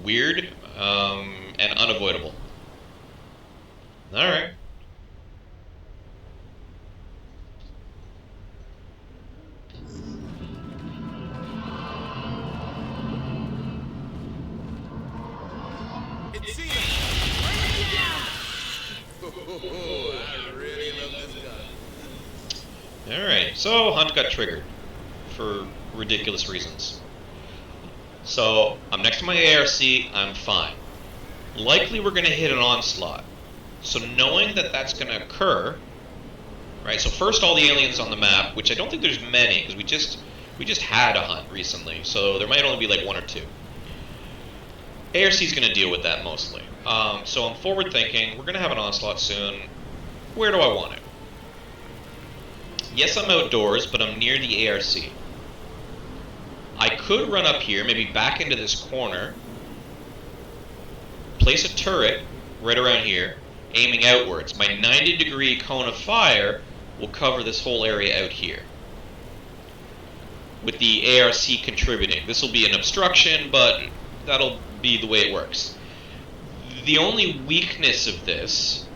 weird and unavoidable. Alright. It's Cena. I really love this gun. Alright, so hunt got triggered for ridiculous reasons. So, I'm next to my ARC, I'm fine. Likely we're going to hit an onslaught. So knowing that that's going to occur, right, so first all the aliens on the map, which I don't think there's many, because we just had a hunt recently, so there might only be like one or two. ARC's going to deal with that mostly. So I'm forward thinking, we're going to have an onslaught soon. Where do I want it? Yes, I'm outdoors, but I'm near the ARC. I could run up here, maybe back into this corner, place a turret right around here, aiming outwards. My 90-degree cone of fire will cover this whole area out here, with the ARC contributing. This will be an obstruction, but that'll be the way it works. The only weakness of this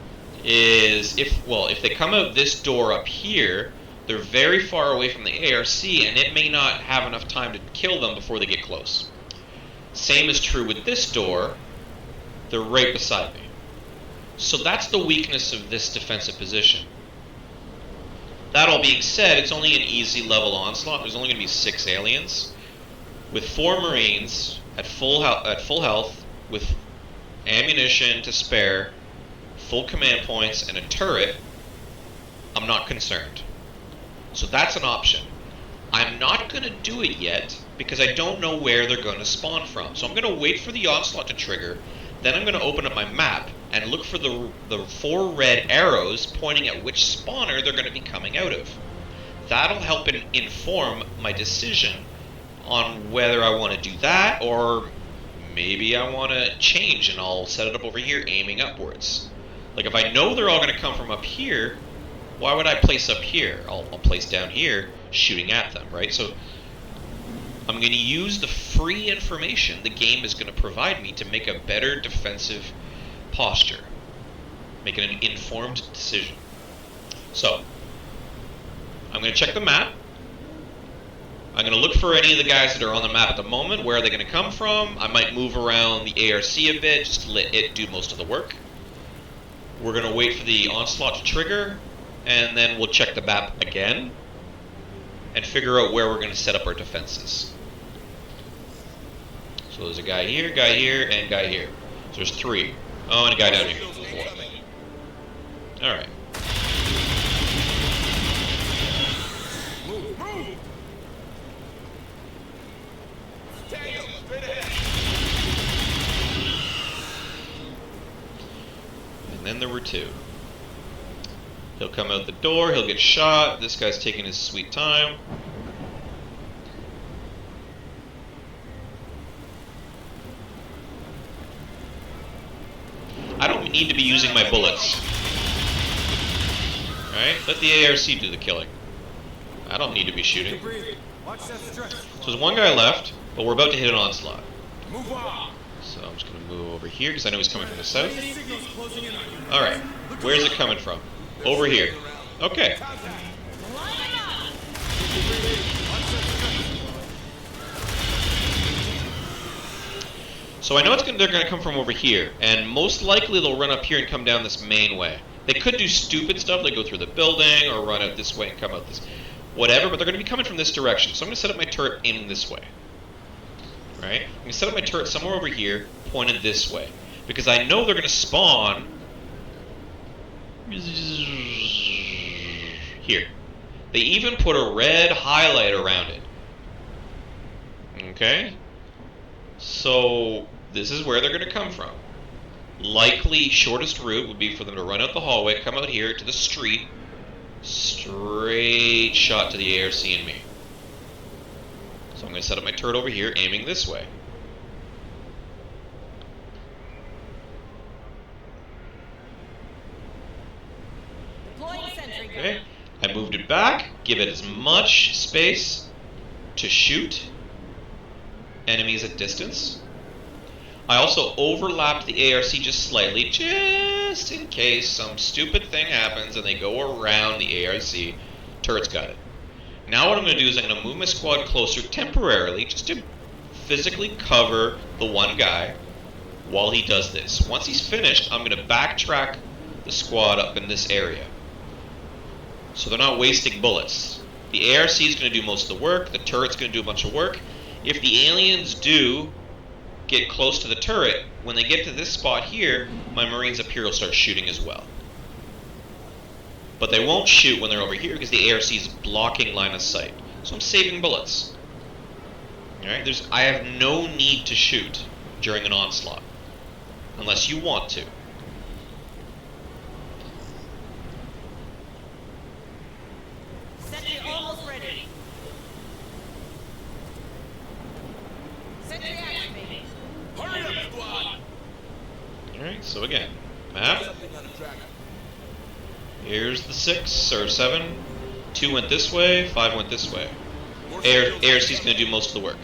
is if they come out this door up here, they're very far away from the ARC, and it may not have enough time to kill them before they get close. Same is true with this door. They're right beside me. So that's the weakness of this defensive position. That all being said, it's only an easy level onslaught. There's only going to be 6 aliens, with 4 Marines at full health, with ammunition to spare, full command points, and a turret. I'm not concerned. So that's an option. I'm not going to do it yet because I don't know where they're going to spawn from. So I'm going to wait for the onslaught to trigger. Then I'm going to open up my map and look for the 4 red arrows pointing at which spawner they're going to be coming out of. That'll help inform my decision on whether I want to do that, or maybe I want to change and I'll set it up over here aiming upwards. Like if I know they're all going to come from up here, why would I place up here? I'll place down here shooting at them, right? So I'm going to use the free information the game is going to provide me to make a better defensive posture, make an informed decision. So I'm going to check the map. I'm going to look for any of the guys that are on the map at the moment. Where are they going to come from? I might move around the ARC a bit just to let it do most of the work. We're going to wait for the onslaught to trigger, and then we'll check the map again and figure out where we're going to set up our defenses. So there's a guy here, and guy here. So there's 3. Oh, and a guy down here. 4. Alright. And then there were 2. He'll come out the door, he'll get shot. This guy's taking his sweet time. I don't need to be using my bullets. Alright, let the ARC do the killing. I don't need to be shooting. Breathe. Watch that stretch. So there's one guy left, but we're about to hit an onslaught. Move on. So I'm just going to move over here because I know he's coming from the south. Signals closing in on you. Alright, where's it coming from? Over here. Okay. So I know they're going to come from over here, and most likely they'll run up here and come down this main way. They could do stupid stuff, like go through the building, or run out this way and come out this, whatever, but they're going to be coming from this direction. So I'm going to set up my turret aiming this way. Right? I'm going to set up my turret somewhere over here, pointed this way. Because I know they're going to spawn here. They even put a red highlight around it. Okay? So this is where they're going to come from. Likely shortest route would be for them to run out the hallway, come out here to the street, straight shot to the ARC and me. So I'm going to set up my turret over here, aiming this way. Deploying sentry gun. Okay, I moved it back, give it as much space to shoot enemies at distance. I also overlapped the ARC just slightly, just in case some stupid thing happens and they go around the ARC. Turret's got it. Now what I'm going to do is I'm going to move my squad closer temporarily, just to physically cover the one guy while he does this. Once he's finished, I'm going to backtrack the squad up in this area, so they're not wasting bullets. The ARC is going to do most of the work, the turret's going to do a bunch of work. If the aliens do get close to the turret, when they get to this spot here, my Marines up here will start shooting as well. But they won't shoot when they're over here because the ARC is blocking line of sight. So I'm saving bullets. Alright, I have no need to shoot during an onslaught. Unless you want to. Sentry almost ready. Sentry activated. Hurry up, squad. Alright, so again, map. Something on the tracker. Here's the 6 or 7. 2 went this way, 5 went this way. ARC's going to do most of the work.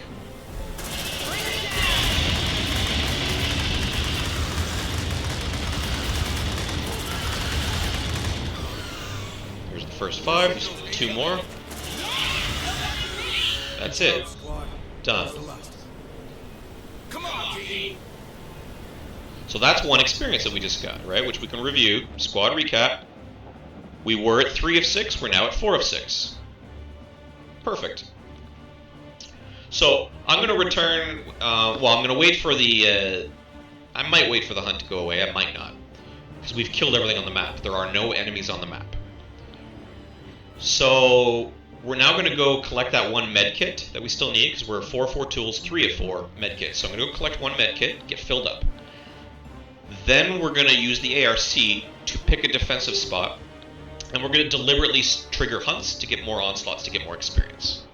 Here's the first 5. There's 2 more. That's it. Squad. Done. Come on, Key. So that's one experience that we just got, right? Which we can review. Squad recap. We were at 3 of 6. We're now at 4 of 6. Perfect. So I'm going to return. I'm going to wait for the. I might wait for the hunt to go away. I might not, because we've killed everything on the map. There are no enemies on the map. So we're now going to go collect that one med kit that we still need, because we're 4 of 4 tools, 3 of 4 med kits. So I'm going to go collect one med kit, get filled up. Then we're going to use the ARC to pick a defensive spot, and we're going to deliberately trigger hunts to get more onslaughts, to get more experience.